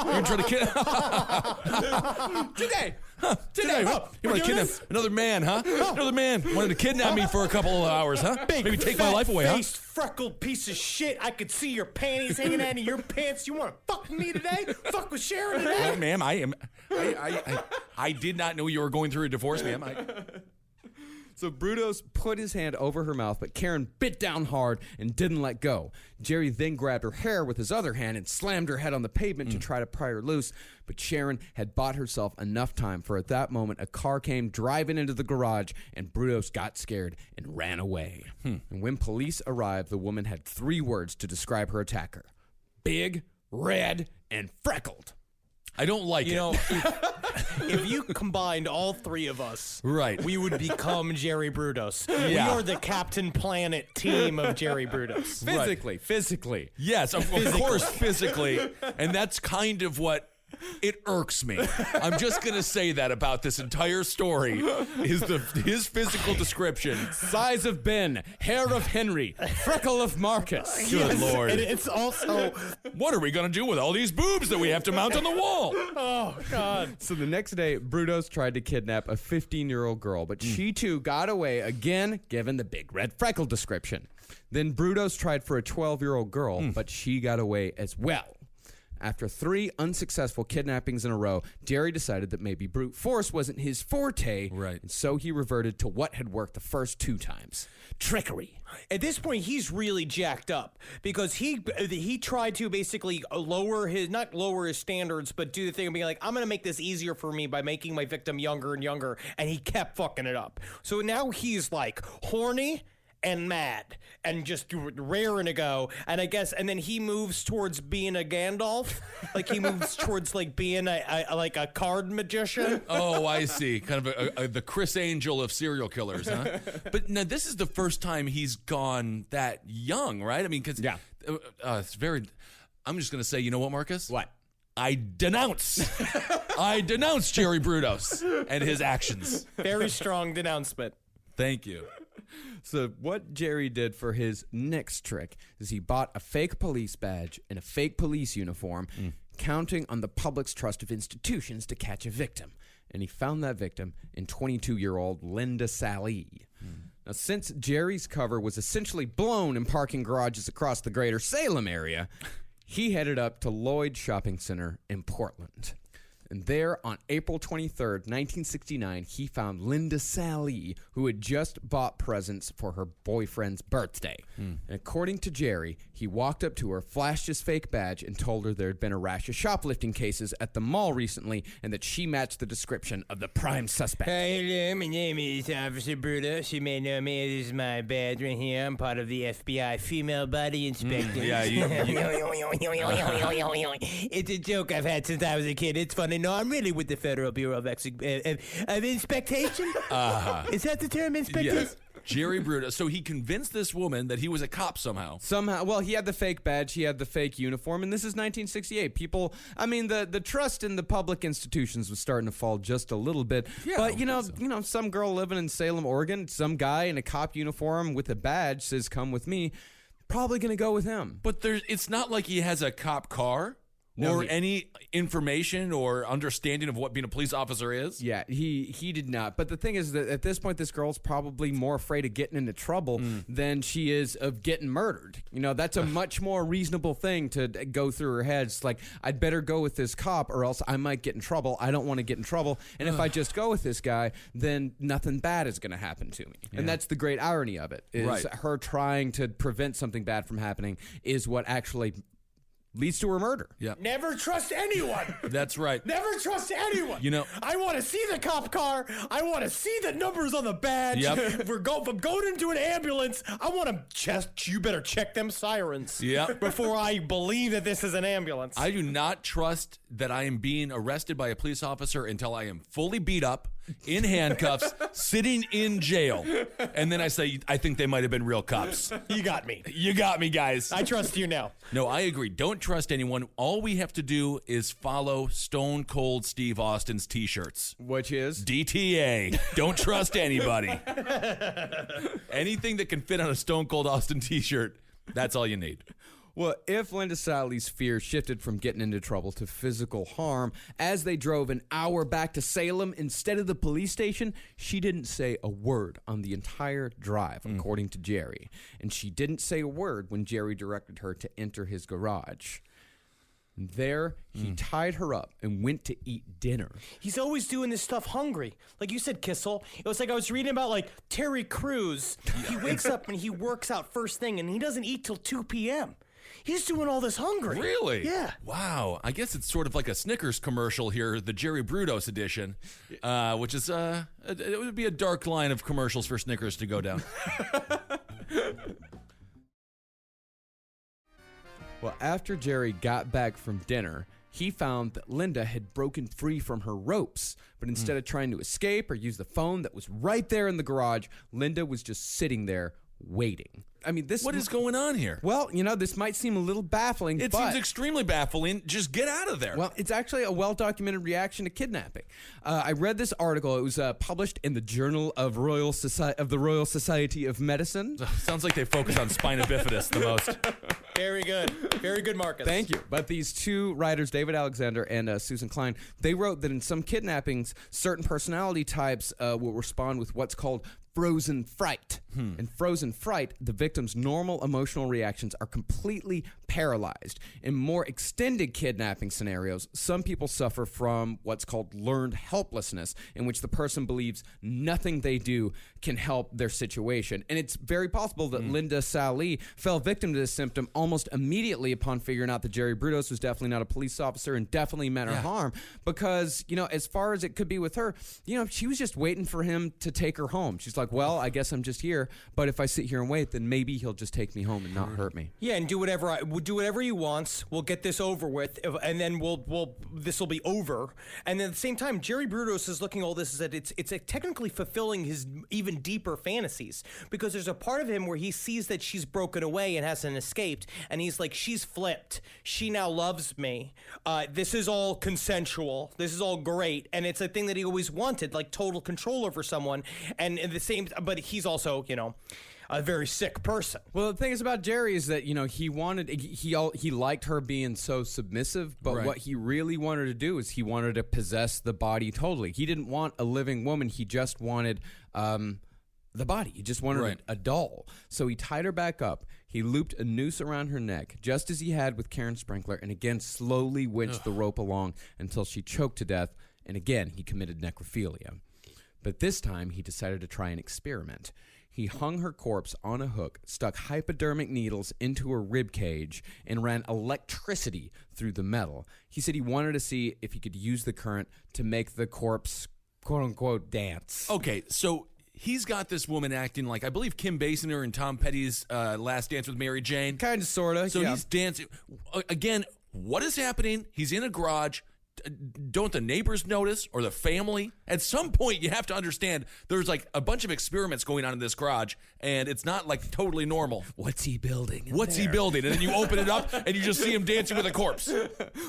You're trying to kid Today. today. Huh? You want to kidnap another man, huh? Another man wanted to kidnap me for a couple of hours, huh? Maybe take my life away, huh? Faced, freckled piece of shit. I could see your panties hanging out of your pants. You want to fuck with me today? Fuck with Sharon today? Well, ma'am, I did not know you were going through a divorce, ma'am. So Brudos put his hand over her mouth, but Karen bit down hard and didn't let go. Jerry then grabbed her hair with his other hand and slammed her head on the pavement to try to pry her loose, but Sharon had bought herself enough time, for at that moment a car came driving into the garage and Brudos got scared and ran away. And when police arrived, the woman had 3 words to describe her attacker: big, red, and freckled. I don't like it. You know, if you combined all 3 of us, Right. we would become Jerry Brudos. We Yeah. are the Captain Planet team of Jerry Brudos. Physically. Yes, of course, physically. And that's kind of what it irks me. I'm just going to say that about this entire story is his physical description. Size of Ben, hair of Henry, freckle of Marcus. Good Lord. And it's also, What are we going to do with all these boobs that we have to mount on the wall? oh, God. So the next day, Brudos tried to kidnap a 15-year-old girl, but she too got away again, given the big red freckle description. Then Brudos tried for a 12-year-old girl, but she got away as well. After 3 unsuccessful kidnappings in a row, Jerry decided that maybe brute force wasn't his forte, Right. and so he reverted to what had worked the first 2 times: trickery. At this point, he's really jacked up because he tried to basically not lower his standards, but do the thing of being like, I'm going to make this easier for me by making my victim younger and younger, and he kept fucking it up. So now he's like horny and mad and just raring to go, and I guess, and then he moves towards being a Gandalf, like he moves towards like being a card magician. Oh, I see. Kind of the Chris Angel of serial killers, huh? But now this is the first time he's gone that young, right? I mean, because it's very. I'm just gonna say, you know what, Marcus? What? I denounce Jerry Brudos and his actions. Very strong denouncement. Thank you. So what Jerry did for his next trick is he bought a fake police badge and a fake police uniform, counting on the public's trust of institutions to catch a victim. And he found that victim in 22-year-old Linda Sally. Now, since Jerry's cover was essentially blown in parking garages across the greater Salem area, he headed up to Lloyd Shopping Center in Portland. And there, on April 23rd, 1969, he found Linda Sally, who had just bought presents for her boyfriend's birthday. And according to Jerry, he walked up to her, flashed his fake badge, and told her there had been a rash of shoplifting cases at the mall recently, and that she matched the description of the prime suspect. Hello, my name is Officer Brudos. You may know me. This is my badge right here. I'm part of the FBI Female Body Inspector. It's a joke I've had since I was a kid. It's funny. No, I'm really with the Federal Bureau of Inspection. Is that the term, inspector? Yes. Jerry Brudos. So he convinced this woman that he was a cop somehow. Somehow, well, he had the fake badge, he had the fake uniform, and this is 1968. People, I mean, the trust in the public institutions was starting to fall just a little bit. Yeah, but you know, some girl living in Salem, Oregon, some guy in a cop uniform with a badge says, "Come with me." Probably gonna go with him. But it's not like he has a cop car or any information or understanding of what being a police officer is. Yeah, he did not. But the thing is that at this point, this girl's probably more afraid of getting into trouble than she is of getting murdered. You know, that's a much more reasonable thing to go through her head. It's like, I'd better go with this cop or else I might get in trouble. I don't want to get in trouble. And if I just go with this guy, then nothing bad is going to happen to me. And that's the great irony of it, is Right. her trying to prevent something bad from happening is what actually leads to her murder. Yeah. Never trust anyone. That's right. Never trust anyone. You know- I want to see the cop car. I want to see the numbers on the badge. Yep. If I'm going into an ambulance, I want to just, you better check them sirens. Yep. Before I believe that this is an ambulance. I do not trust that I am being arrested by a police officer until I am fully beat up in handcuffs, sitting in jail. And then I say, I think they might have been real cops. You got me. You got me, guys. I trust you now. No, I agree. Don't trust anyone. All we have to do is follow Stone Cold Steve Austin's t-shirts. Which is? DTA. Don't trust anybody. Anything that can fit on a Stone Cold Austin t-shirt, that's all you need. Well, if Linda Sally's fear shifted from getting into trouble to physical harm as they drove an hour back to Salem instead of the police station, she didn't say a word on the entire drive, according to Jerry. And she didn't say a word when Jerry directed her to enter his garage. There, he tied her up and went to eat dinner. He's always doing this stuff hungry. Like you said, Kissel. It was like I was reading about, like, Terry Crews. He wakes up and he works out first thing, and he doesn't eat till 2 p.m. He's doing all this hungry. Really? Yeah. Wow. I guess it's sort of like a Snickers commercial here, the Jerry Brudos edition, which is, it would be a dark line of commercials for Snickers to go down. Well, after Jerry got back from dinner, he found that Linda had broken free from her ropes. But instead of trying to escape or use the phone that was right there in the garage, Linda was just sitting there waiting. I mean, What is going on here? Well, you know, this might seem a little baffling, It but seems extremely baffling. Just get out of there. well, it's actually a well-documented reaction to kidnapping. I read this article. It was published in the Journal of the Royal Society of Medicine. Sounds like they focus on spina bifidus the most. Very good. Very good, Marcus. Thank you. But these two writers, David Alexander and Susan Klein, they wrote that in some kidnappings, certain personality types will respond with what's called frozen fright. In frozen fright, the victim's normal emotional reactions are completely paralyzed. In more extended kidnapping scenarios, some people suffer from what's called learned helplessness, in which the person believes nothing they do can help their situation. And it's very possible that Linda Sally fell victim to this symptom almost immediately upon figuring out that Jerry Brudos was definitely not a police officer and definitely meant her harm. Because, you know, as far as it could be with her, you know, she was just waiting for him to take her home. She's like, well, I guess I'm just here, but if I sit here and wait, then maybe he'll just take me home and not hurt me. Yeah, and do whatever he wants. We'll get this over with, and then this will be over. And then at the same time, Jerry Brudos is looking at all this is that it's technically fulfilling his even deeper fantasies, because there's a part of him where he sees that she's broken away and hasn't escaped, and he's like, she's flipped. She now loves me. This is all consensual. This is all great, and it's a thing that he always wanted, like total control over someone. And at the same, but he's also, you know, a very sick person. Well, the thing is about Jerry is that, you know, he liked her being so submissive, but what he really wanted to do is he wanted to possess the body totally. He didn't want a living woman. He just wanted the body. He just wanted a doll. So he tied her back up. He looped a noose around her neck, just as he had with Karen Sprinkler, and again slowly winched the rope along until she choked to death, and again he committed necrophilia. But this time he decided to try an experiment. He hung her corpse on a hook, stuck hypodermic needles into her rib cage, and ran electricity through the metal. He said he wanted to see if he could use the current to make the corpse, quote-unquote, dance. Okay, so he's got this woman acting like, I believe, Kim Basinger in Tom Petty's Last Dance with Mary Jane. Kind of, sort of, So he's dancing. Again, what is happening? He's in a garage. Don't the neighbors notice, or the family? At some point, you have to understand there's like a bunch of experiments going on in this garage, and it's not like totally normal. What's he building? What's he building? And then you open it up, and you just see him dancing with a corpse.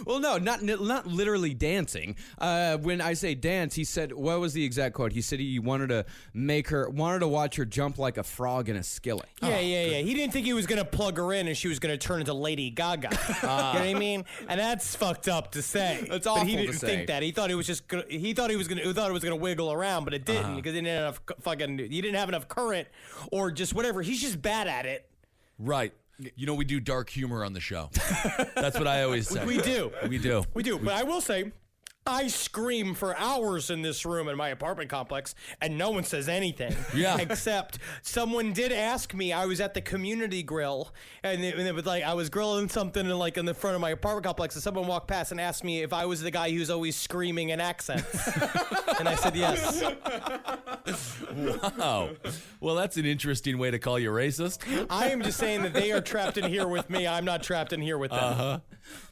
Well, no, not literally dancing. When I say dance, he said, what was the exact quote? He said he wanted to watch her jump like a frog in a skillet. Yeah. He didn't think he was gonna plug her in and she was gonna turn into Lady Gaga. You know what I mean? And that's fucked up to say. That's But awful he to didn't say. think that. He thought it was just. He thought it was gonna wiggle around, but it didn't because he didn't have enough he didn't have enough current or just whatever. He's just bad at it. Right. You know, we do dark humor on the show. That's what I always say. We do. We do. We do. But I will say, I scream for hours in this room in my apartment complex, and no one says anything. Yeah. Except someone did ask me. I was at the community grill, and it was like I was grilling something in the front of my apartment complex, and someone walked past and asked me if I was the guy who's always screaming in accents, and I said yes. Wow. Well, that's an interesting way to call you racist. I am just saying that they are trapped in here with me. I'm not trapped in here with them.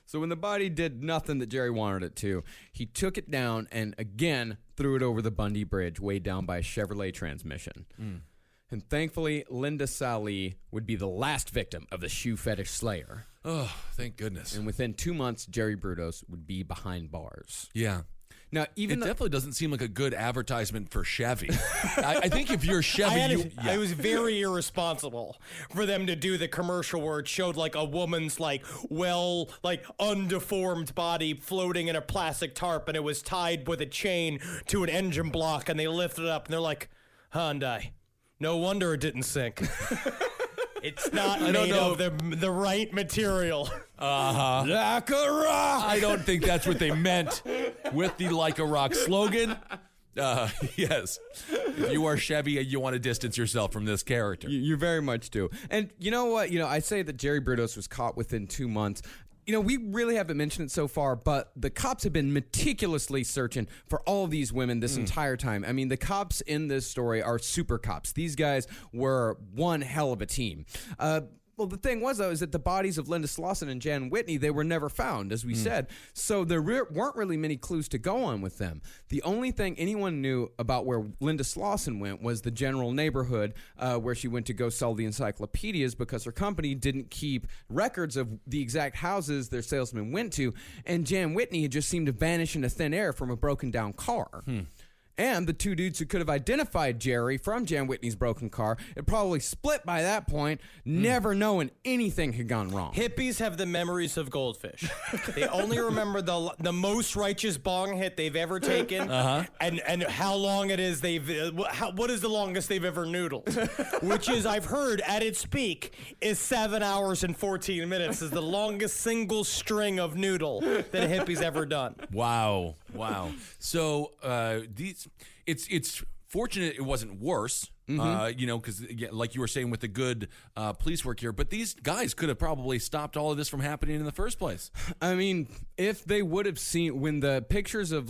So when the body did nothing that Jerry wanted it to, he took it down and again threw it over the Bundy Bridge, weighed down by a Chevrolet transmission. And thankfully, Linda Sallee would be the last victim of the shoe fetish slayer. Oh, thank goodness. And within 2 months, Jerry Brudos would be behind bars. Yeah. Now, It even though definitely doesn't seem like a good advertisement for Chevy. I think if you're Chevy, It was very irresponsible for them to do the commercial where it showed like a woman's like undeformed body floating in a plastic tarp, and it was tied with a chain to an engine block, and they lifted it up and they're like, Hyundai. No wonder it didn't sink. It's not made of the right material. Like a rock. I don't think that's what they meant with the Like a Rock slogan. Yes. If you are Chevy, you want to distance yourself from this character. You very much do. And you know what? I say that Jerry Brudos was caught within 2 months. We really haven't mentioned it so far, but the cops have been meticulously searching for all of these women this entire time. I mean, the cops in this story are super cops. These guys were one hell of a team. Well, the thing was, though, is that the bodies of Linda Slauson and Jan Whitney, they were never found, as we said. So there weren't really many clues to go on with them. The only thing anyone knew about where Linda Slauson went was the general neighborhood where she went to go sell the encyclopedias, because her company didn't keep records of the exact houses their salesmen went to. And Jan Whitney had just seemed to vanish into thin air from a broken down car. And the two dudes who could have identified Jerry from Jan Whitney's broken car had probably split by that point, never knowing anything had gone wrong. Hippies have the memories of goldfish. They only remember the most righteous bong hit they've ever taken, and how long it is what is the longest they've ever noodled, which is, I've heard, at its peak is 7 hours and 14 minutes is the longest single string of noodle that a hippie's ever done. Wow. So it's fortunate it wasn't worse. Because like you were saying with the good police work here, but these guys could have probably stopped all of this from happening in the first place. I mean, if they would have seen when the pictures of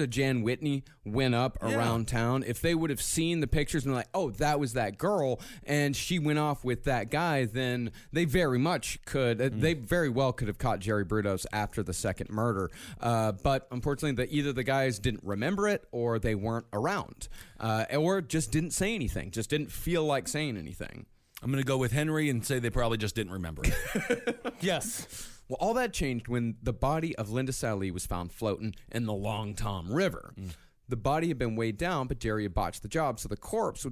Jan Whitney went up around town, if they would have seen the pictures and been like, oh, that was that girl, and she went off with that guy, then they very much could. They very well could have caught Jerry Brudos after the second murder. But unfortunately, either the guys didn't remember it, or they weren't around, or just didn't say anything, just didn't feel like saying anything. I'm going to go with Henry and say they probably just didn't remember it. Yes. Well, all that changed when the body of Linda Sallee was found floating in the Long Tom River. The body had been weighed down, but Jerry had botched the job, so the corpse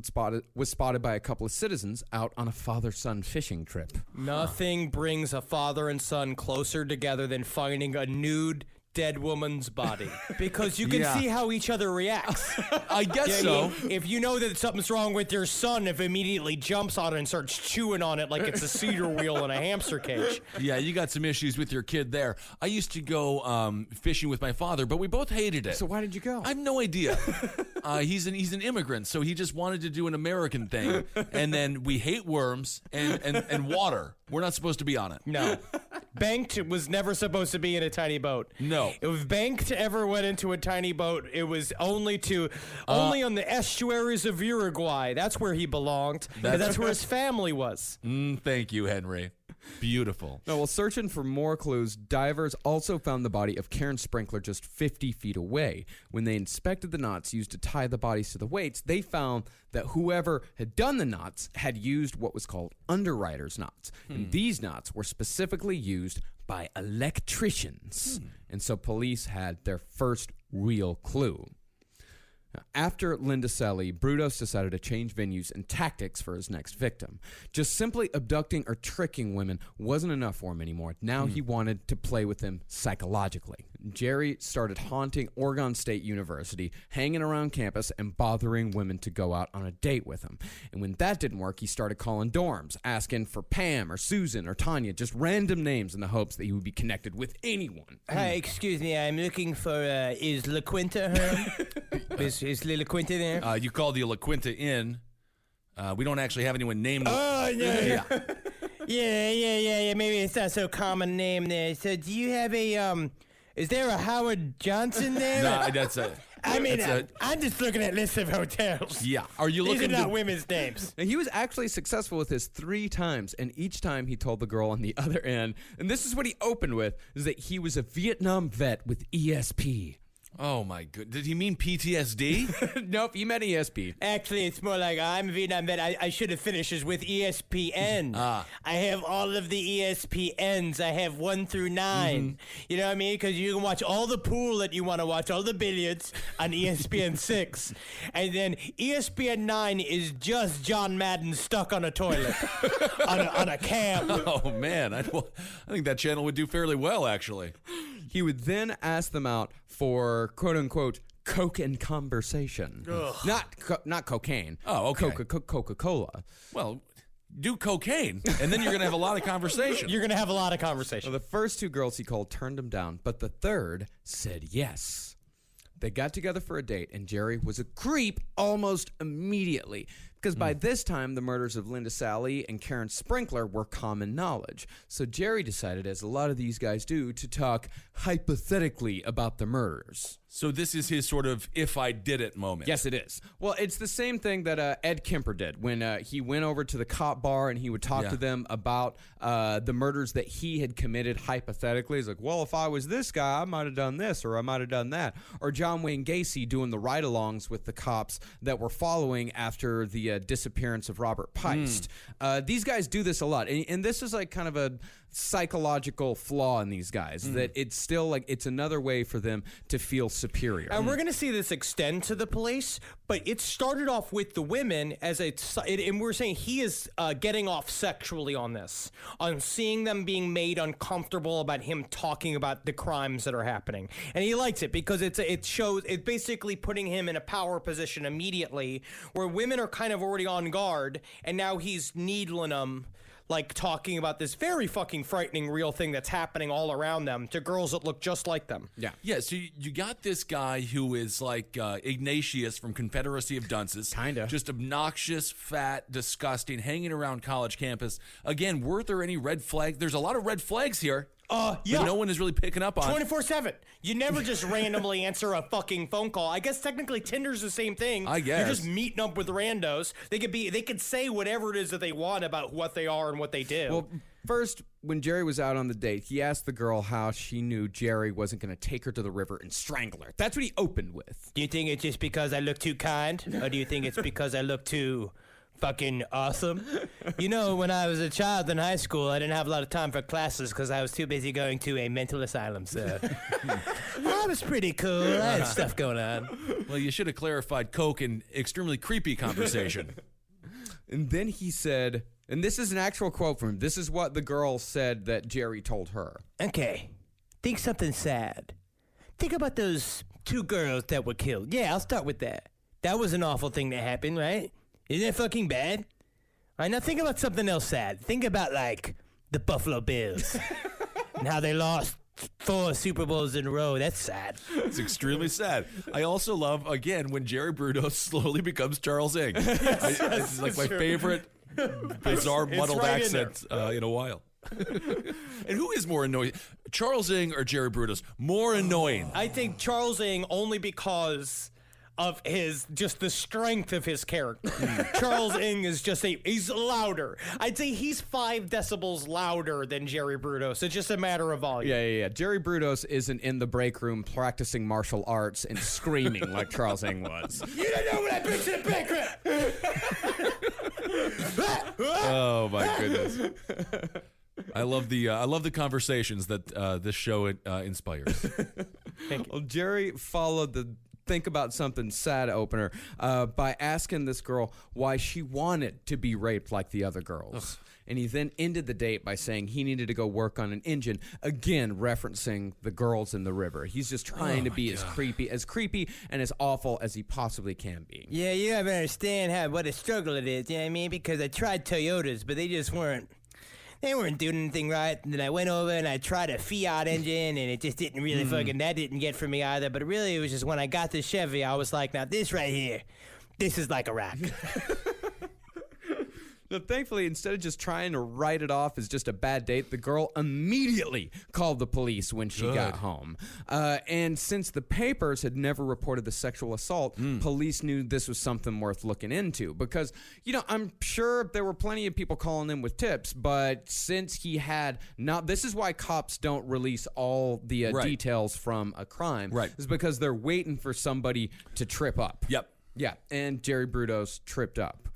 was spotted by a couple of citizens out on a father-son fishing trip. Nothing brings a father and son closer together than finding a nude dead woman's body, because you can see how each other reacts. I guess so. If you know that something's wrong with your son, if immediately jumps on it and starts chewing on it like it's a cedar wheel in a hamster cage. Yeah, you got some issues with your kid there. I used to go fishing with my father, but we both hated it. So why did you go? I have no idea. He's an immigrant, so he just wanted to do an American thing. And then we hate worms and water. We're not supposed to be on it. No. Banked was never supposed to be in a tiny boat. No. If Banked ever went into a tiny boat, it was only on the estuaries of Uruguay. That's where he belonged. That's where his family was. Thank you, Henry. Beautiful. No, while searching for more clues, divers also found the body of Karen Sprinkler just 50 feet away. When they inspected the knots used to tie the bodies to the weights, they found that whoever had done the knots had used what was called underwriter's knots. And these knots were specifically used by electricians. And so police had their first real clue. After Linda Sallee, Brudos decided to change venues and tactics for his next victim. Just simply abducting or tricking women wasn't enough for him anymore. Now he wanted to play with them psychologically. Jerry started haunting Oregon State University, hanging around campus, and bothering women to go out on a date with him. And when that didn't work, he started calling dorms, asking for Pam or Susan or Tanya, just random names in the hopes that he would be connected with anyone. Hi, excuse me, I'm looking for, is La Quinta home? Is Lila Quinta there? You called the La Quinta Inn. We don't actually have anyone named. Oh, no. Yeah. Maybe it's not so common a name there. So do you have a, is there a Howard Johnson there? No, that's a... I mean, I'm just looking at lists of hotels. Yeah. Are you These looking are not to... women's names. Now, he was actually successful with this 3 times, and each time he told the girl on the other end, and this is what he opened with, is that he was a Vietnam vet with ESP. Oh my good. Did he mean PTSD? Nope, he meant ESP. Actually, it's more like I'm a Vietnam vet. I should have finished this with ESPN. I have all of the ESPNs. I have 1 through 9. You know what I mean? Because you can watch all the pool that you want to watch, all the billiards on ESPN 6. And then ESPN 9 is just John Madden stuck on a toilet on a cam. Oh man, I think that channel would do fairly well actually. He would then ask them out for quote unquote coke and conversation. Not cocaine. Oh, okay. Coca-Cola. Well, do cocaine, and then you're gonna have a lot of conversation. You're going to have a lot of conversation. Well, the first 2 girls he called turned him down, but the third said yes. They got together for a date, and Jerry was a creep almost immediately. Because by this time, the murders of Linda Sally and Karen Sprinkler were common knowledge. So Jerry decided, as a lot of these guys do, to talk hypothetically about the murders. So this is his sort of if I did it moment. Yes, it is. Well, it's the same thing that Ed Kemper did when he went over to the cop bar and he would talk to them about the murders that he had committed hypothetically. He's like, well, if I was this guy, I might have done this or I might have done that. Or John Wayne Gacy doing the ride-alongs with the cops that were following after the disappearance of Robert Peist. These guys do this a lot. And this is like kind of a psychological flaw in these guys, that it's still like it's another way for them to feel superior. And we're going to see this extend to the police, but it started off with the women and we're saying he is getting off sexually on this, on seeing them being made uncomfortable about him talking about the crimes that are happening. And he likes it because it's basically putting him in a power position immediately where women are kind of already on guard, and now he's needling them, like talking about this very fucking frightening real thing that's happening all around them to girls that look just like them. Yeah, so you got this guy who is like Ignatius from Confederacy of Dunces. Kinda. Just obnoxious, fat, disgusting, hanging around college campus. Again, were there any red flags? There's a lot of red flags here. Yeah. That no one is really picking up on. 24/7. You never just randomly answer a fucking phone call. I guess technically Tinder's the same thing. I guess. You're just meeting up with randos. They could say whatever it is that they want about what they are and what they do. Well, first, when Jerry was out on the date, he asked the girl how she knew Jerry wasn't going to take her to the river and strangle her. That's what he opened with. Do you think it's just because I look too kind? Or do you think it's because I look too fucking awesome? You know, when I was a child in high school, I didn't have a lot of time for classes because I was too busy going to a mental asylum, so I was pretty cool. I had stuff going on. Well, you should have clarified coke and extremely creepy conversation. And then he said, and this is an actual quote from him, this is what the girl said that Jerry told her. Okay, think something sad. Think about those 2 girls that were killed. Yeah, I'll start with that. That was an awful thing that happened, right? Isn't that fucking bad? All right, now think about something else sad. Think about, like, the Buffalo Bills and how they lost 4 Super Bowls in a row. That's sad. It's extremely sad. I also love, again, when Jerry Brudos slowly becomes Charles Ng. This is like my favorite bizarre muddled right in accent in a while. And who is more annoying, Charles Ng or Jerry Brudos? More annoying. I think Charles Ng only because of just the strength of his character. Charles Ng is he's louder. I'd say he's 5 decibels louder than Jerry Brudos. It's just a matter of volume. Yeah. Jerry Brudos isn't in the break room practicing martial arts and screaming like Charles Ng was. You don't know what I bring to the banquet! Oh my goodness. I love the conversations that this show inspires. Well, Jerry followed the think about something sad opener by asking this girl why she wanted to be raped like the other girls. And he then ended the date by saying he needed to go work on an engine, again referencing the girls in the river. He's just trying to be as creepy and as awful as he possibly can be. Yeah, you have to understand what a struggle it is, you know what I mean? Because I tried Toyotas, but they just weren't. They weren't doing anything right, and then I went over and I tried a Fiat engine, and it just didn't really that didn't get for me either, but really it was just when I got this Chevy, I was like, now this right here, this is like a rock. But thankfully, instead of just trying to write it off as just a bad date, the girl immediately called the police when she got home. And since the papers had never reported the sexual assault, police knew this was something worth looking into. Because, I'm sure there were plenty of people calling in with tips, but since he had not, this is why cops don't release all the details from a crime. Right. Is because they're waiting for somebody to trip up. Yep. Yeah, and Jerry Brudos tripped up.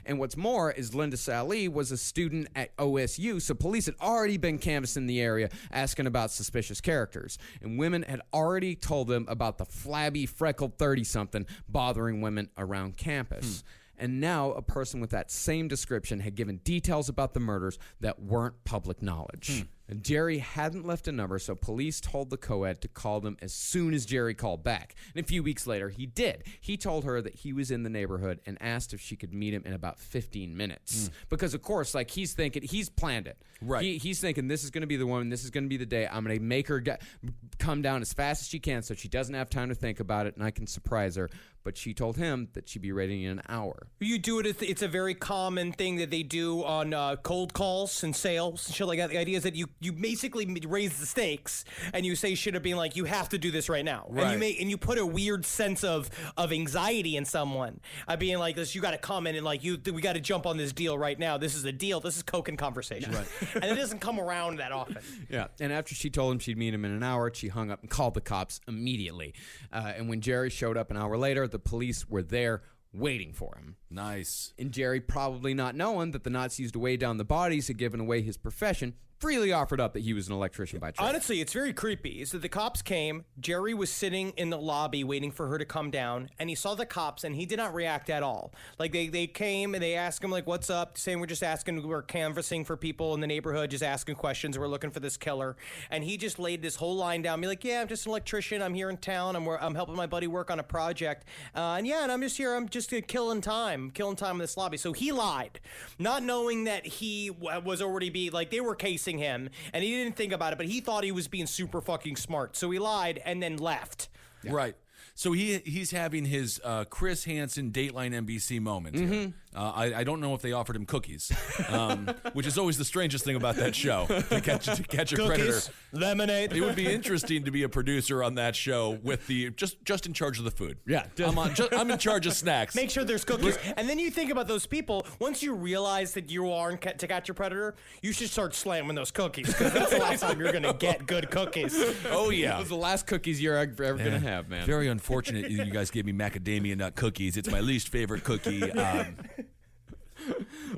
And what's more is Linda Sallee was a student at OSU, so police had already been canvassing the area asking about suspicious characters. And women had already told them about the flabby, freckled 30-something bothering women around campus. And now a person with that same description had given details about the murders that weren't public knowledge. And Jerry hadn't left a number, so police told the co-ed to call them as soon as Jerry called back. And a few weeks later, he did. He told her that he was in the neighborhood and asked if she could meet him in about 15 minutes. Because, of course, he's thinking, he's planned it. Right. He's thinking, this is going to be the woman, this is going to be the day. I'm going to make her come down as fast as she can so she doesn't have time to think about it and I can surprise her. But she told him that she'd be ready in an hour. You do it. It's a very common thing that they do on cold calls and sales and shit like that. The idea is that you basically raise the stakes and you say shit of being like, you have to do this right now. Right. And you put a weird sense of anxiety in someone. Being like this, you got to come in and we got to jump on this deal right now. This is a deal. This is Coke and conversation. Right. And it doesn't come around that often. Yeah. And after she told him she'd meet him in an hour, she hung up and called the cops immediately. And when Jerry showed up an hour later, the police were there waiting for him. Nice. And Jerry, probably not knowing that the Nazis to weigh down the bodies had given away his profession, freely offered up that he was an electrician by trade. Honestly, it's very creepy. Is that the cops came, Jerry was sitting in the lobby waiting for her to come down, and he saw the cops, and he did not react at all. They came, and they asked him, what's up? Saying, we're canvassing for people in the neighborhood, just asking questions. We're looking for this killer. And he just laid this whole line down, be like, yeah, I'm just an electrician. I'm here in town. I'm helping my buddy work on a project. And I'm just here. I'm just killing time in this lobby. So he lied, not knowing that he was already they were casing him, and he didn't think about it, but he thought he was being super fucking smart. So he lied and then left. Yeah. Right. So he's having his Chris Hansen Dateline NBC moment here. I don't know if they offered him cookies, which is always the strangest thing about that show, to catch a predator. Cookies, lemonade. It would be interesting to be a producer on that show with the just in charge of the food. Yeah. I'm in charge of snacks. Make sure there's cookies. And then you think about those people, once you realize that you are to catch your predator, you should start slamming those cookies, because that's the last time you're going to get good cookies. Oh, yeah. Those are the last cookies you're ever going to have, man. Very unfortunate you guys gave me macadamia nut cookies. It's my least favorite cookie.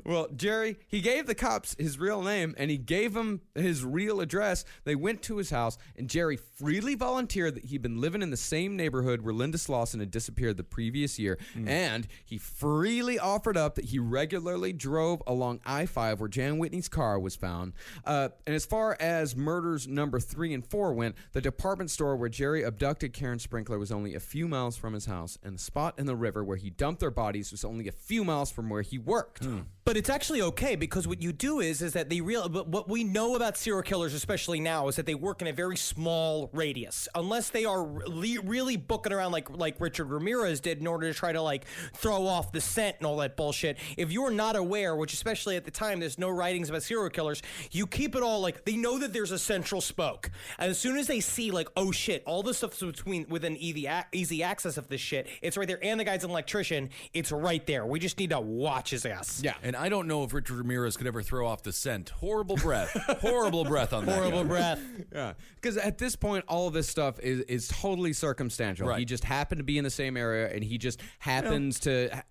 Well, Jerry, he gave the cops his real name, and he gave them his real address. They went to his house, and Jerry freely volunteered that he'd been living in the same neighborhood where Linda Slauson had disappeared the previous year, and he freely offered up that he regularly drove along I-5 where Jan Whitney's car was found. And as far as murders number 3 and 4 went, the department store where Jerry abducted Karen Sprinkler was only a few miles from his house, and the spot in the river where he dumped their bodies was only a few miles from where he worked. But it's actually okay, because what you do is that what we know about serial killers, especially now, is that they work in a very small radius. Unless they are really booking around like Richard Ramirez did in order to try to throw off the scent and all that bullshit. If you're not aware, which especially at the time there's no writings about serial killers, you keep it all they know that there's a central spoke. And as soon as they see oh shit, all this stuff's within easy access of this shit, it's right there, and the guy's an electrician, it's right there. We just need to watch his ass. Yeah. And I don't know if Richard Ramirez could ever throw off the scent. Horrible breath. Horrible breath on that Horrible guy. breath. Yeah, because at this point, all of this stuff is totally circumstantial. Right. He just happened to be in the same area, and he just happens to,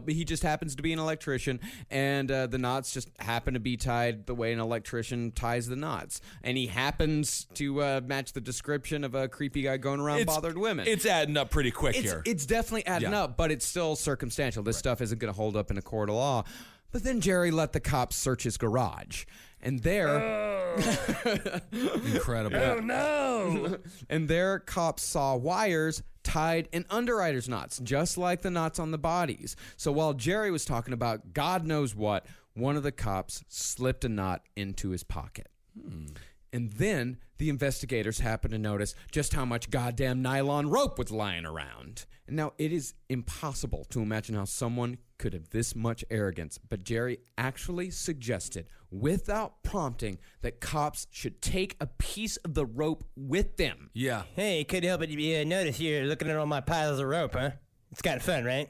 he just happens to be an electrician, and the knots just happen to be tied the way an electrician ties the knots, and he happens to match the description of a creepy guy going around bothered women. It's adding up pretty quick here. It's definitely adding up, but it's still circumstantial. This stuff isn't going to hold up in a court of law. But then Jerry let the cops search his garage. And there... Incredible. Oh, no! And there, cops saw wires tied in underwriters' knots, just like the knots on the bodies. So while Jerry was talking about God knows what, one of the cops slipped a knot into his pocket. And then the investigators happened to notice just how much goddamn nylon rope was lying around. And now, it is impossible to imagine how someone could have this much arrogance, but Jerry actually suggested, without prompting, that cops should take a piece of the rope with them. Yeah. Hey, couldn't help but notice you're looking at all my piles of rope, huh? It's kind of fun, right?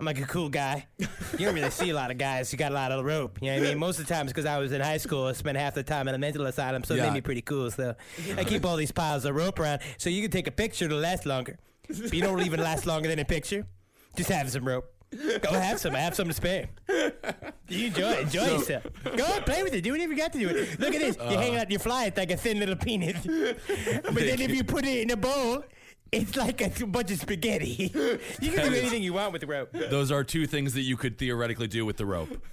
I'm like a cool guy. You don't really see a lot of guys who got a lot of rope. You know what I mean? Most of the times, because I was in high school, I spent half the time in a mental asylum, so it made me pretty cool. So I keep all these piles of rope around so you can take a picture to last longer. But you don't even last longer than a picture. Just have some rope. Go have some. I have some to spare. You enjoy yourself. Go on, play with it. Do whatever you got to do. Look at this. You hang out, you fly. It's like a thin little penis. But then if you put it in a bowl, it's like a bunch of spaghetti. You can do anything you want with the rope. Those are two things that you could theoretically do with the rope.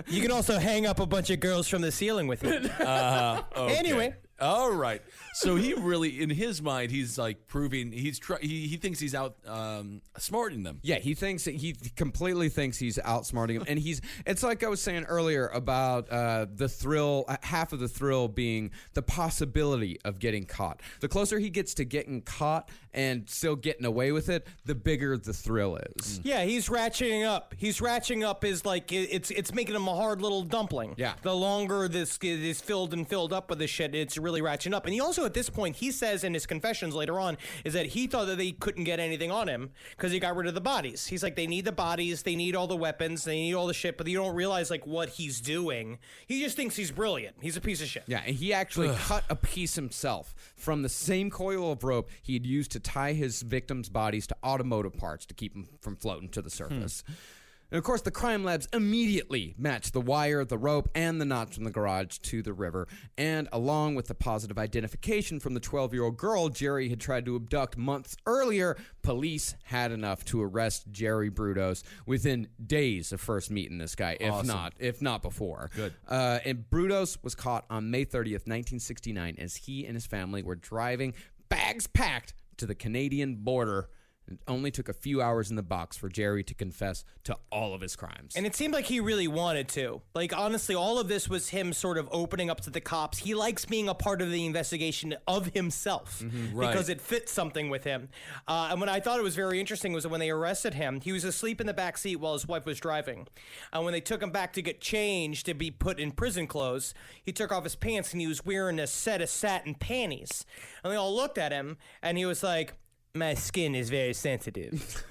You can also hang up a bunch of girls from the ceiling with it. Okay. Anyway. All right. So he really, in his mind, he's like proving he thinks he's out smarting them. Yeah, he completely thinks he's outsmarting him, and it's like I was saying earlier about the thrill, half of the thrill being the possibility of getting caught. The closer he gets to getting caught and still getting away with it, the bigger the thrill is. Yeah, he's ratcheting up. He's ratcheting up his like it's making him a hard little dumpling. Yeah. The longer this is filled up with this shit, it's really ratcheting up. And he also, at this point, he says in his confessions later on, is that he thought that they couldn't get anything on him because he got rid of the bodies. He's like, they need the bodies, they need all the weapons, they need all the shit, but you don't realize like what he's doing. He just thinks he's brilliant. He's a piece of shit. Yeah, and he actually cut a piece himself from the same coil of rope he had used to tie his victims' bodies to automotive parts to keep them from floating to the surface. And of course, the crime labs immediately matched the wire, the rope, and the knots from the garage to the river. And along with the positive identification from the 12-year-old girl Jerry had tried to abduct months earlier, police had enough to arrest Jerry Brudos within days of first meeting this guy, if not before. Good. And Brudos was caught on May 30th, 1969, as he and his family were driving, bags packed, to the Canadian border. It only took a few hours in the box for Jerry to confess to all of his crimes. And it seemed like he really wanted to. Like, honestly, all of this was him sort of opening up to the cops. He likes being a part of the investigation of himself right. because it fits something with him. And what I thought it was very interesting was that when they arrested him, he was asleep in the back seat while his wife was driving. And when they took him back to get changed to be put in prison clothes, he took off his pants and he was wearing a set of satin panties. And they all looked at him and he was like, "My skin is very sensitive."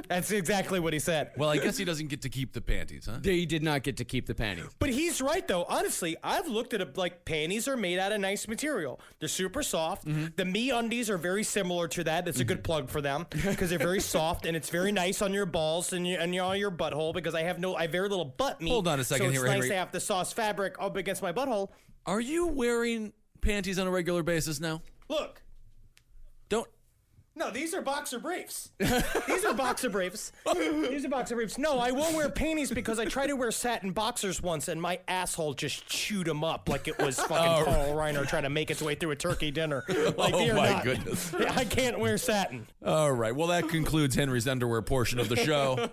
That's exactly what he said. Well, I guess he doesn't get to keep the panties, huh? He did not get to keep the panties. But he's right, though. Honestly, I've looked at it like panties are made out of nice material. They're super soft. The MeUndies are very similar to that. That's a good plug for them because they're very soft and it's very nice on your balls and your butthole because I have very little butt meat. Hold on a second so here, it's nice Henry. to have the soft fabric up against my butthole. Are you wearing panties on a regular basis now? Look. Don't. No, these are boxer briefs. These are boxer briefs. These are boxer briefs. No, I won't wear panties because I tried to wear satin boxers once and my asshole just chewed them up like it was fucking Carl Reiner trying to make its way through a turkey dinner. Like, Oh, my goodness. I can't wear satin. All right. Well, that concludes Henry's underwear portion of the show.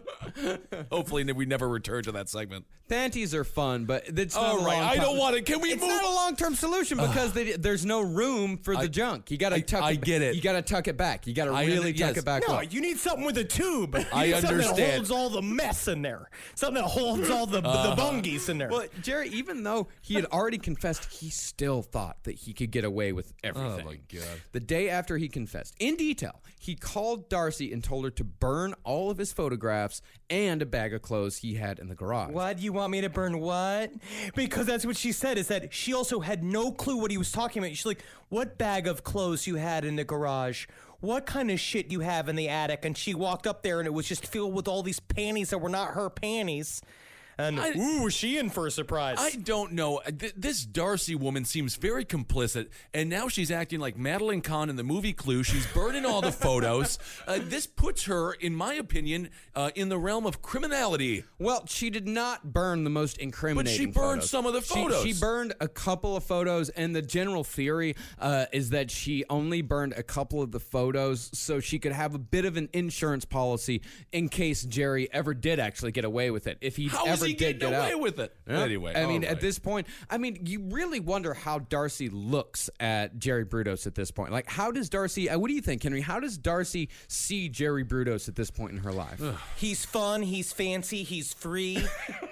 Hopefully, we never return to that segment. Panties are fun, but it's not All a right. long I don't want it. Can we It's move? not a long-term solution because there's no room for the junk. You got to tuck. I get it. You got to tuck it back. You got to really tuck yes. it back. No, up. you need something with a tube. You I need something that understand. holds all the mess in there. Something that holds all the bungies in there. Well, Jerry, even though he had already confessed, he still thought that he could get away with everything. Oh, my God. The day after he confessed, in detail, he called Darcy and told her to burn all of his photographs and a bag of clothes he had in the garage. What? You want me to burn what? Because that's what she said, is that she also had no clue what he was talking about. She's like, what bag of clothes you had in the garage? What kind of shit you have in the attic? And she walked up there and it was just filled with all these panties that were not her panties. And ooh, was she in for a surprise? I don't know. This Darcy woman seems very complicit, and now she's acting like Madeline Kahn in the movie Clue. She's burning all the photos. This puts her, in my opinion, in the realm of criminality. Well, she did not burn the most incriminating But she burned photos. some of the photos. She burned a couple of photos, and the general theory is that she only burned a couple of the photos so she could have a bit of an insurance policy in case Jerry ever did actually get away with it. If he How ever is she did getting get away out. with it? Yeah. Anyway, I mean, all at right. this point, I mean, you really wonder how Darcy looks at Jerry Brudos at this point. Like, how does Darcy? What do you think, Henry? How does Darcy see Jerry Brudos at this point in her life? He's fun. He's fancy. He's free.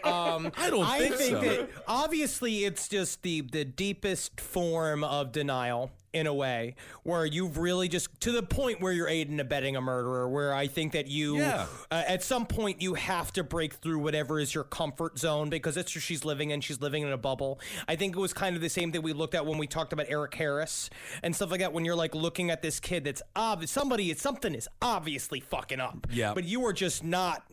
I don't think so. that obviously it's just the deepest form of denial in a way, where you've really just to the point where you're aiding and abetting a murderer. Where I think that you, Yeah. at some point, you have to break through whatever is your comfort zone because that's where she's living in. She's living in a bubble. I think it was kind of the same thing we looked at when we talked about Eric Harris and stuff like that. When you're like looking at this kid that's something is obviously fucking up. Yeah. But you are just not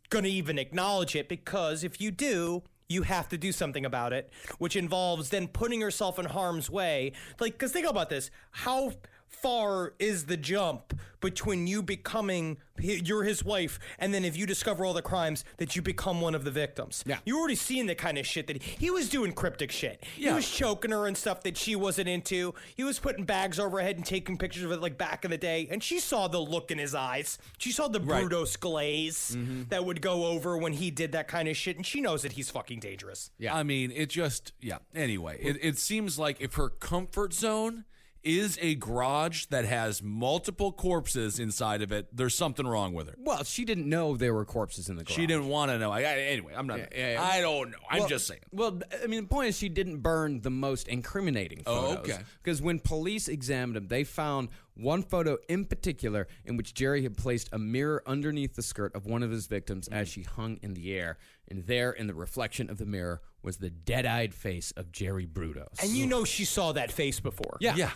going to even acknowledge it, because if you do, you have to do something about it, which involves then putting yourself in harm's way. Like, because think about this. How far is the jump between you becoming, you're his wife, and then if you discover all the crimes, that you become one of the victims? Yeah. You already seen the kind of shit that he was doing, cryptic shit. He Yeah. was choking her and stuff that she wasn't into. He was putting bags over her head and taking pictures of it like back in the day, and she saw the look in his eyes. She saw the Right. Brudos glaze that would go over when he did that kind of shit, and she knows that he's fucking dangerous. Yeah. I mean, it just, yeah. Anyway, it seems like if her comfort zone is a garage that has multiple corpses inside of it, there's something wrong with her. Well, she didn't know there were corpses in the garage. She didn't want to know. Anyway, I'm not. yeah. I don't know. I'm just saying. Well, I mean, the point is she didn't burn the most incriminating Oh, photos. okay. Because when police examined him, they found one photo in particular in which Jerry had placed a mirror underneath the skirt of one of his victims as she hung in the air. And there, in the reflection of the mirror, was the dead-eyed face of Jerry Brudos. And you know she saw that face before. Yeah. Yeah,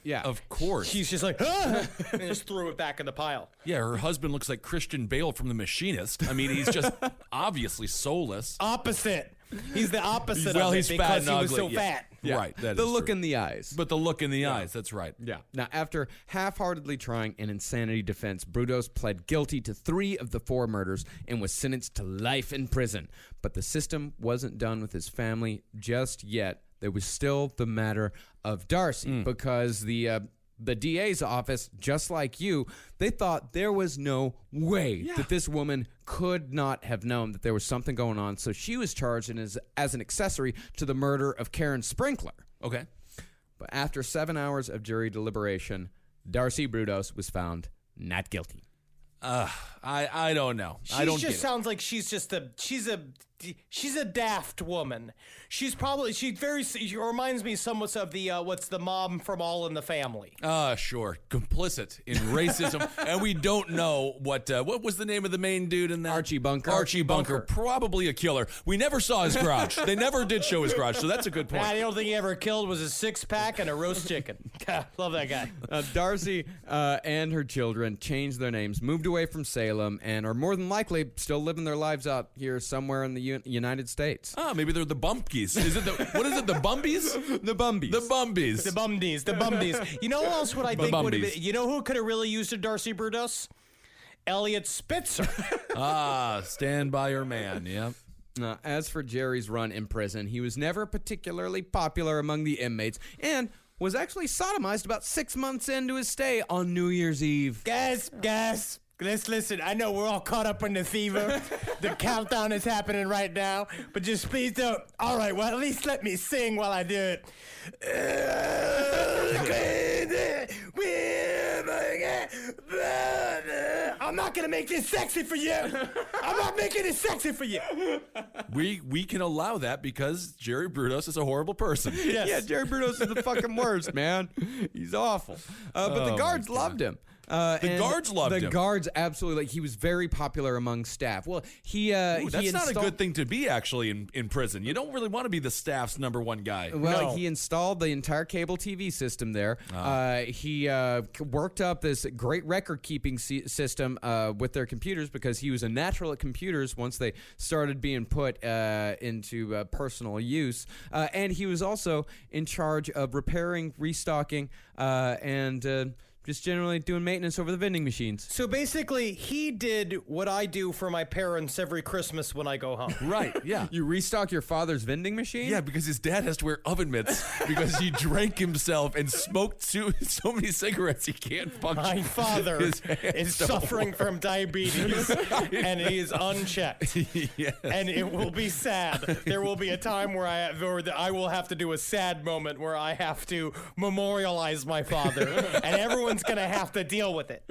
Yeah. of course. She's just like, ah! and just threw it back in the pile. Yeah, her husband looks like Christian Bale from The Machinist. I mean, he's just obviously soulless. Opposite. He's the opposite Well, of it he's fat because and he was ugly, so yeah. fat. Yeah. Right. That the is look true. in the eyes. But the look in the eyes, that's right. Yeah. Now, after half-heartedly trying an insanity defense, Brudos pled guilty to 3 of the 4 murders and was sentenced to life in prison. But the system wasn't done with his family just yet. There was still the matter of Darcy, because the DA's office, just like you, they thought there was no way that this woman could not have known that there was something going on. So she was charged as an accessory to the murder of Karen Sprinkler. Okay. But after 7 hours of jury deliberation, Darcy Brudos was found not guilty. I don't know. I She don't just get it. sounds like she's a daft woman. She reminds me somewhat of the what's the mom from All in the Family. Sure. Complicit in racism. And we don't know what was the name of the main dude in that? Archie Bunker. Archie Bunker. Probably a killer. We never saw his garage. They never did show his garage, so that's a good point. The only thing he ever killed was a 6-pack and a roast chicken. Love that guy. Darcy and her children changed their names, moved away from Salem, and are more than likely still living their lives out here somewhere in the United States. Maybe they're the Bumpkies. Is it what is it, the Bumbies? The Bumbies. The Bumbies. The Bumbies. You know who else would I think would have Bumbies. been? You know who could have really used a Darcy Brudos? Elliot Spitzer. Stand by your man, yeah. As for Jerry's run in prison, he was never particularly popular among the inmates and was actually sodomized about 6 months into his stay on New Year's Eve. Guys, let's listen. I know we're all caught up in the fever. The countdown is happening right now, but just please don't. All right, well, at least let me sing while I do it. I'm not gonna make this sexy for you. I'm not making it sexy for you. We can allow that because Jerry Brudos is a horrible person. Yes. Yeah, Jerry Brudos is the fucking worst, man. He's awful. But the guards loved him. The guards loved him. The guards absolutely. He was very popular among staff. Well, That's not a good thing to be actually in prison. You don't really want to be the staff's number one guy. Well, No. he installed the entire cable TV system there. He worked up this great record-keeping system with their computers because he was a natural at computers once they started being put into personal use. And he was also in charge of repairing, restocking, and just generally doing maintenance over the vending machines. So basically, he did what I do for my parents every Christmas when I go home. Right, yeah. You restock your father's vending machine? Yeah, because his dad has to wear oven mitts because he drank himself and smoked so many cigarettes he can't function. My father His hands is don't suffering from diabetes, and he is unchecked. Yes. And it will be sad. There will be a time where I will have to do a sad moment where I have to memorialize my father, and everyone's gonna have to deal with it.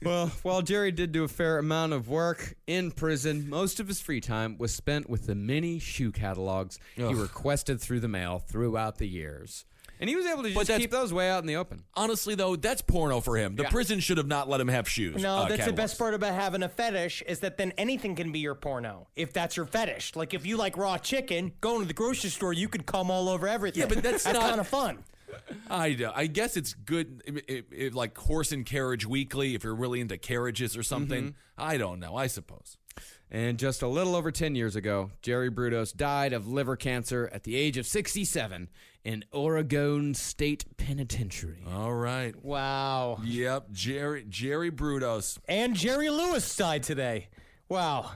Well, while Jerry did do a fair amount of work in prison, most of his free time was spent with the many shoe catalogs he requested through the mail throughout the years. And he was able to just that's- keep those way out in the open. Honestly, though, that's porno for him. The prison should have not let him have shoes. No, that's the catalogs. best part about having a fetish is that then anything can be your porno if that's your fetish. Like if you like raw chicken, going to the grocery store, you could come all over everything. Yeah, but that's not- kind of fun. I guess it's good, like Horse and Carriage Weekly, if you're really into carriages or something. I don't know, I suppose. And just a little over 10 years ago, Jerry Brudos died of liver cancer at the age of 67 in Oregon State Penitentiary. All right. Wow. Yep, Jerry Brudos. And Jerry Lewis died today. Wow.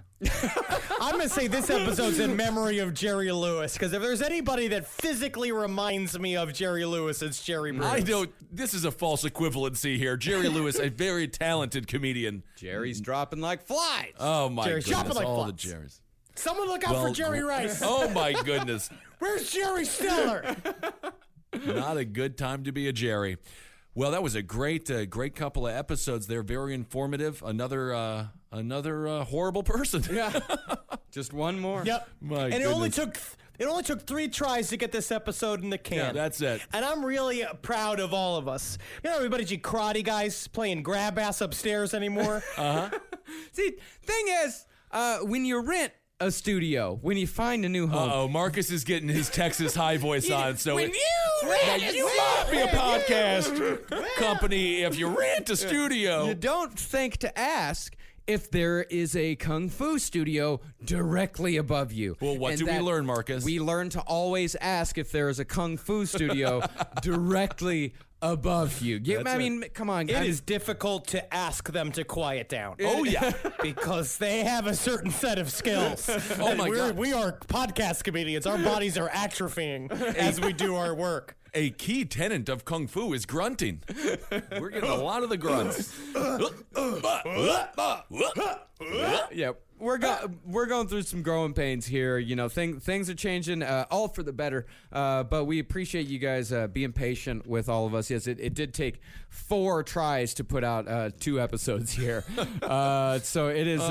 I'm going to say this episode's in memory of Jerry Lewis, because if there's anybody that physically reminds me of Jerry Lewis, it's Jerry Bruce. I don't. This is a false equivalency here. Jerry Lewis, a very talented comedian. Jerry's dropping like flies. Oh my Jerry's goodness! dropping like All the flies. Jerrys. Someone look out for Jerry Rice. Oh my goodness! Where's Jerry Stiller? Not a good time to be a Jerry. Well, that was a great couple of episodes there. Very informative. Another horrible person. Yeah. Just one more. Yep. My and goodness. it only took 3 tries to get this episode in the can. Yeah, that's it. And I'm really proud of all of us. You know, everybody's you karate guys playing grab ass upstairs anymore. See, thing is, when you rent a studio, when you find a new home, Uh-oh, Marcus is getting his Texas high voice on. So when you rent a you might be a podcast company if you rent a studio. you don't think to ask if there is a kung fu studio directly above you. Well, what And do we that learn, Marcus? We learn to always ask if there is a kung fu studio directly above you. I mean, come on, It guys. is difficult to ask them to quiet down. Oh yeah. Because they have a certain set of skills. Oh, my God. We are podcast comedians. Our bodies are atrophying as we do our work. A key tenet of Kung Fu is grunting. We're getting a lot of the grunts. Yeah, we're going through some growing pains here. You know, things are changing, all for the better. But we appreciate you guys being patient with all of us. Yes, it did take 4 tries to put out 2 episodes here. So it is.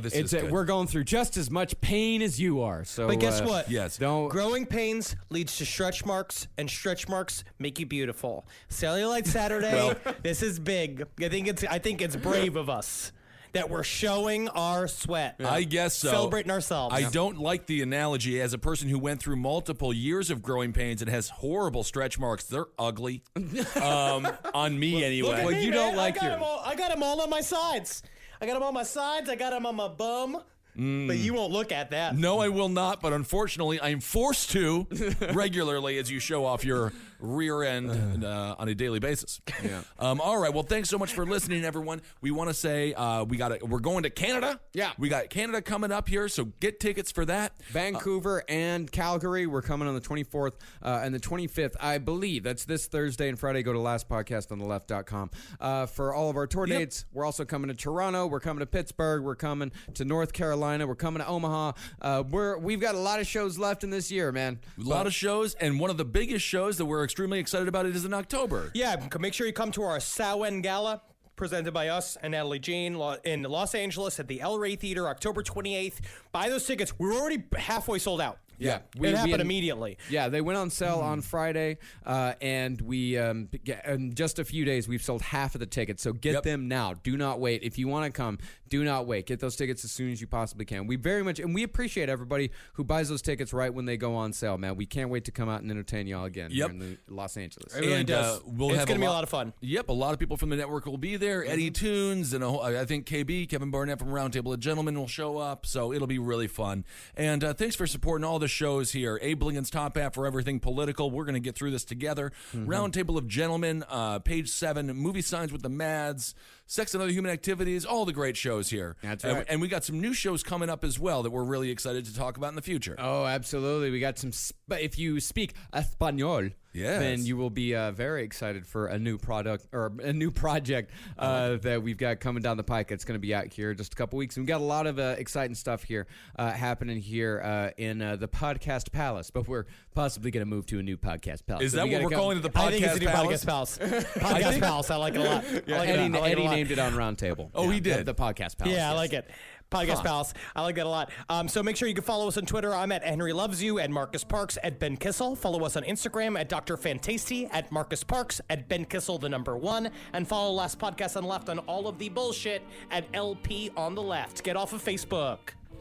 This is good. We're going through just as much pain as you are. So, But guess what? Yes. Don't. Growing pains leads to stretch marks, and stretch marks make you beautiful. Cellulite Saturday. This is big. I think it's brave of us that we're showing our sweat. I guess so. Celebrating ourselves. I don't like the analogy as a person who went through multiple years of growing pains and has horrible stretch marks. They're ugly. On me anyway. Look at Well, me, you man. don't like I got your- them all. I got them all on my sides. I got them on my sides. I got them on my bum. But you won't look at that. No, I will not, but unfortunately, I'm forced to regularly as you show off your rear end on a daily basis. Yeah. All right. Well, thanks so much for listening, everyone. We want to say we're going to Canada. Yeah. We got Canada coming up here, so get tickets for that. Vancouver and Calgary. We're coming on the 24th and the 25th, I believe. That's this Thursday and Friday. Go to lastpodcastontheleft.com. For all of our tour dates, we're also coming to Toronto. We're coming to Pittsburgh. We're coming to North Carolina. We're coming to Omaha. We've got a lot of shows left in this year, man. A lot of shows, and one of the biggest shows that we're extremely excited about it is in October. Yeah, make sure you come to our Samhain Gala, presented by us and Natalie Jean in Los Angeles at the El Rey Theater, October 28th. Buy those tickets. We're already halfway sold out. Yeah, It happened immediately. Yeah, they went on sale on Friday, and we in just a few days we've sold half of the tickets. So get them now. Do not wait. If you want to come, Do not wait. Get those tickets as soon as you possibly can. We very much, and we appreciate everybody who buys those tickets right when they go on sale, man. We can't wait to come out and entertain y'all again here in Los Angeles. It really does. We'll it's have going to be a lot of fun. Yep, a lot of people from the network will be there. Eddie Tunes and I think KB, Kevin Barnett from Roundtable of Gentlemen will show up, so it'll be really fun. And thanks for supporting all the shows here. Abe Lincoln's Top Hat for everything political. We're going to get through this together. Roundtable of Gentlemen, Page 7, Movie Signs with the Mads, Sex and Other Human Activities, all the great shows here. That's right. And we got some new shows coming up as well that we're really excited to talk about in the future. Oh, absolutely. We got some, if you speak Espanol, then you will be very excited for a new product or a new project that we've got coming down the pike. It's going to be out here in just a couple weeks. And we got a lot of exciting stuff here happening here in the Podcast Palace, but we're possibly going to move to a new Podcast Palace. Is that what we're calling it, the Podcast I think it's a new Palace? Podcast Palace. Podcast Palace. I like it a lot. Eddie named it on Roundtable. Oh, he did? The Podcast Palace. Yeah, I like it. Podcast Palace. I like that a lot. So make sure you can follow us on Twitter. I'm at Henry Loves You, at Marcus Parks, at Ben Kissel. Follow us on Instagram at Dr. Fantasty, at Marcus Parks, at Ben Kissel, the number 1. And follow Last Podcast on the Left on all of the bullshit at LP on the Left. Get off of Facebook.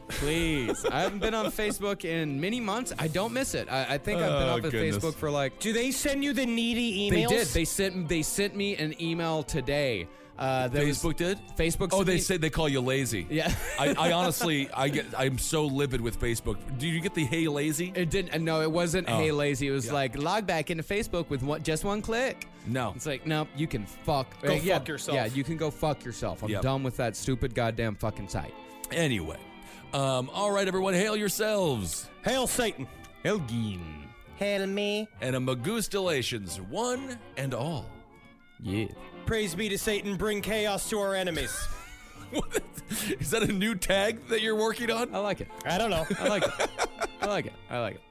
Please. I haven't been on Facebook in many months. I don't miss it. I think I've been off of Facebook for like... Do they send you the needy emails? They did. They sent me an email today. Facebook did? Facebook. Oh, they said they call you lazy. Yeah. I honestly, I'm so livid with Facebook. Do you get the hey lazy? It didn't. No, it wasn't. Hey lazy. It was like log back into Facebook with just one click. No. It's like no, you can fuck. Go fuck yourself. Yeah, you can go fuck yourself. I'm done with that stupid goddamn fucking site. Anyway, all right, everyone, hail yourselves. Hail Satan. Elgin. Hail me. And a Magustalations, one and all. Yeah. Praise be to Satan. Bring chaos to our enemies. What? Is that a new tag that you're working on? I like it. I don't know. I like it. I like it. I like it.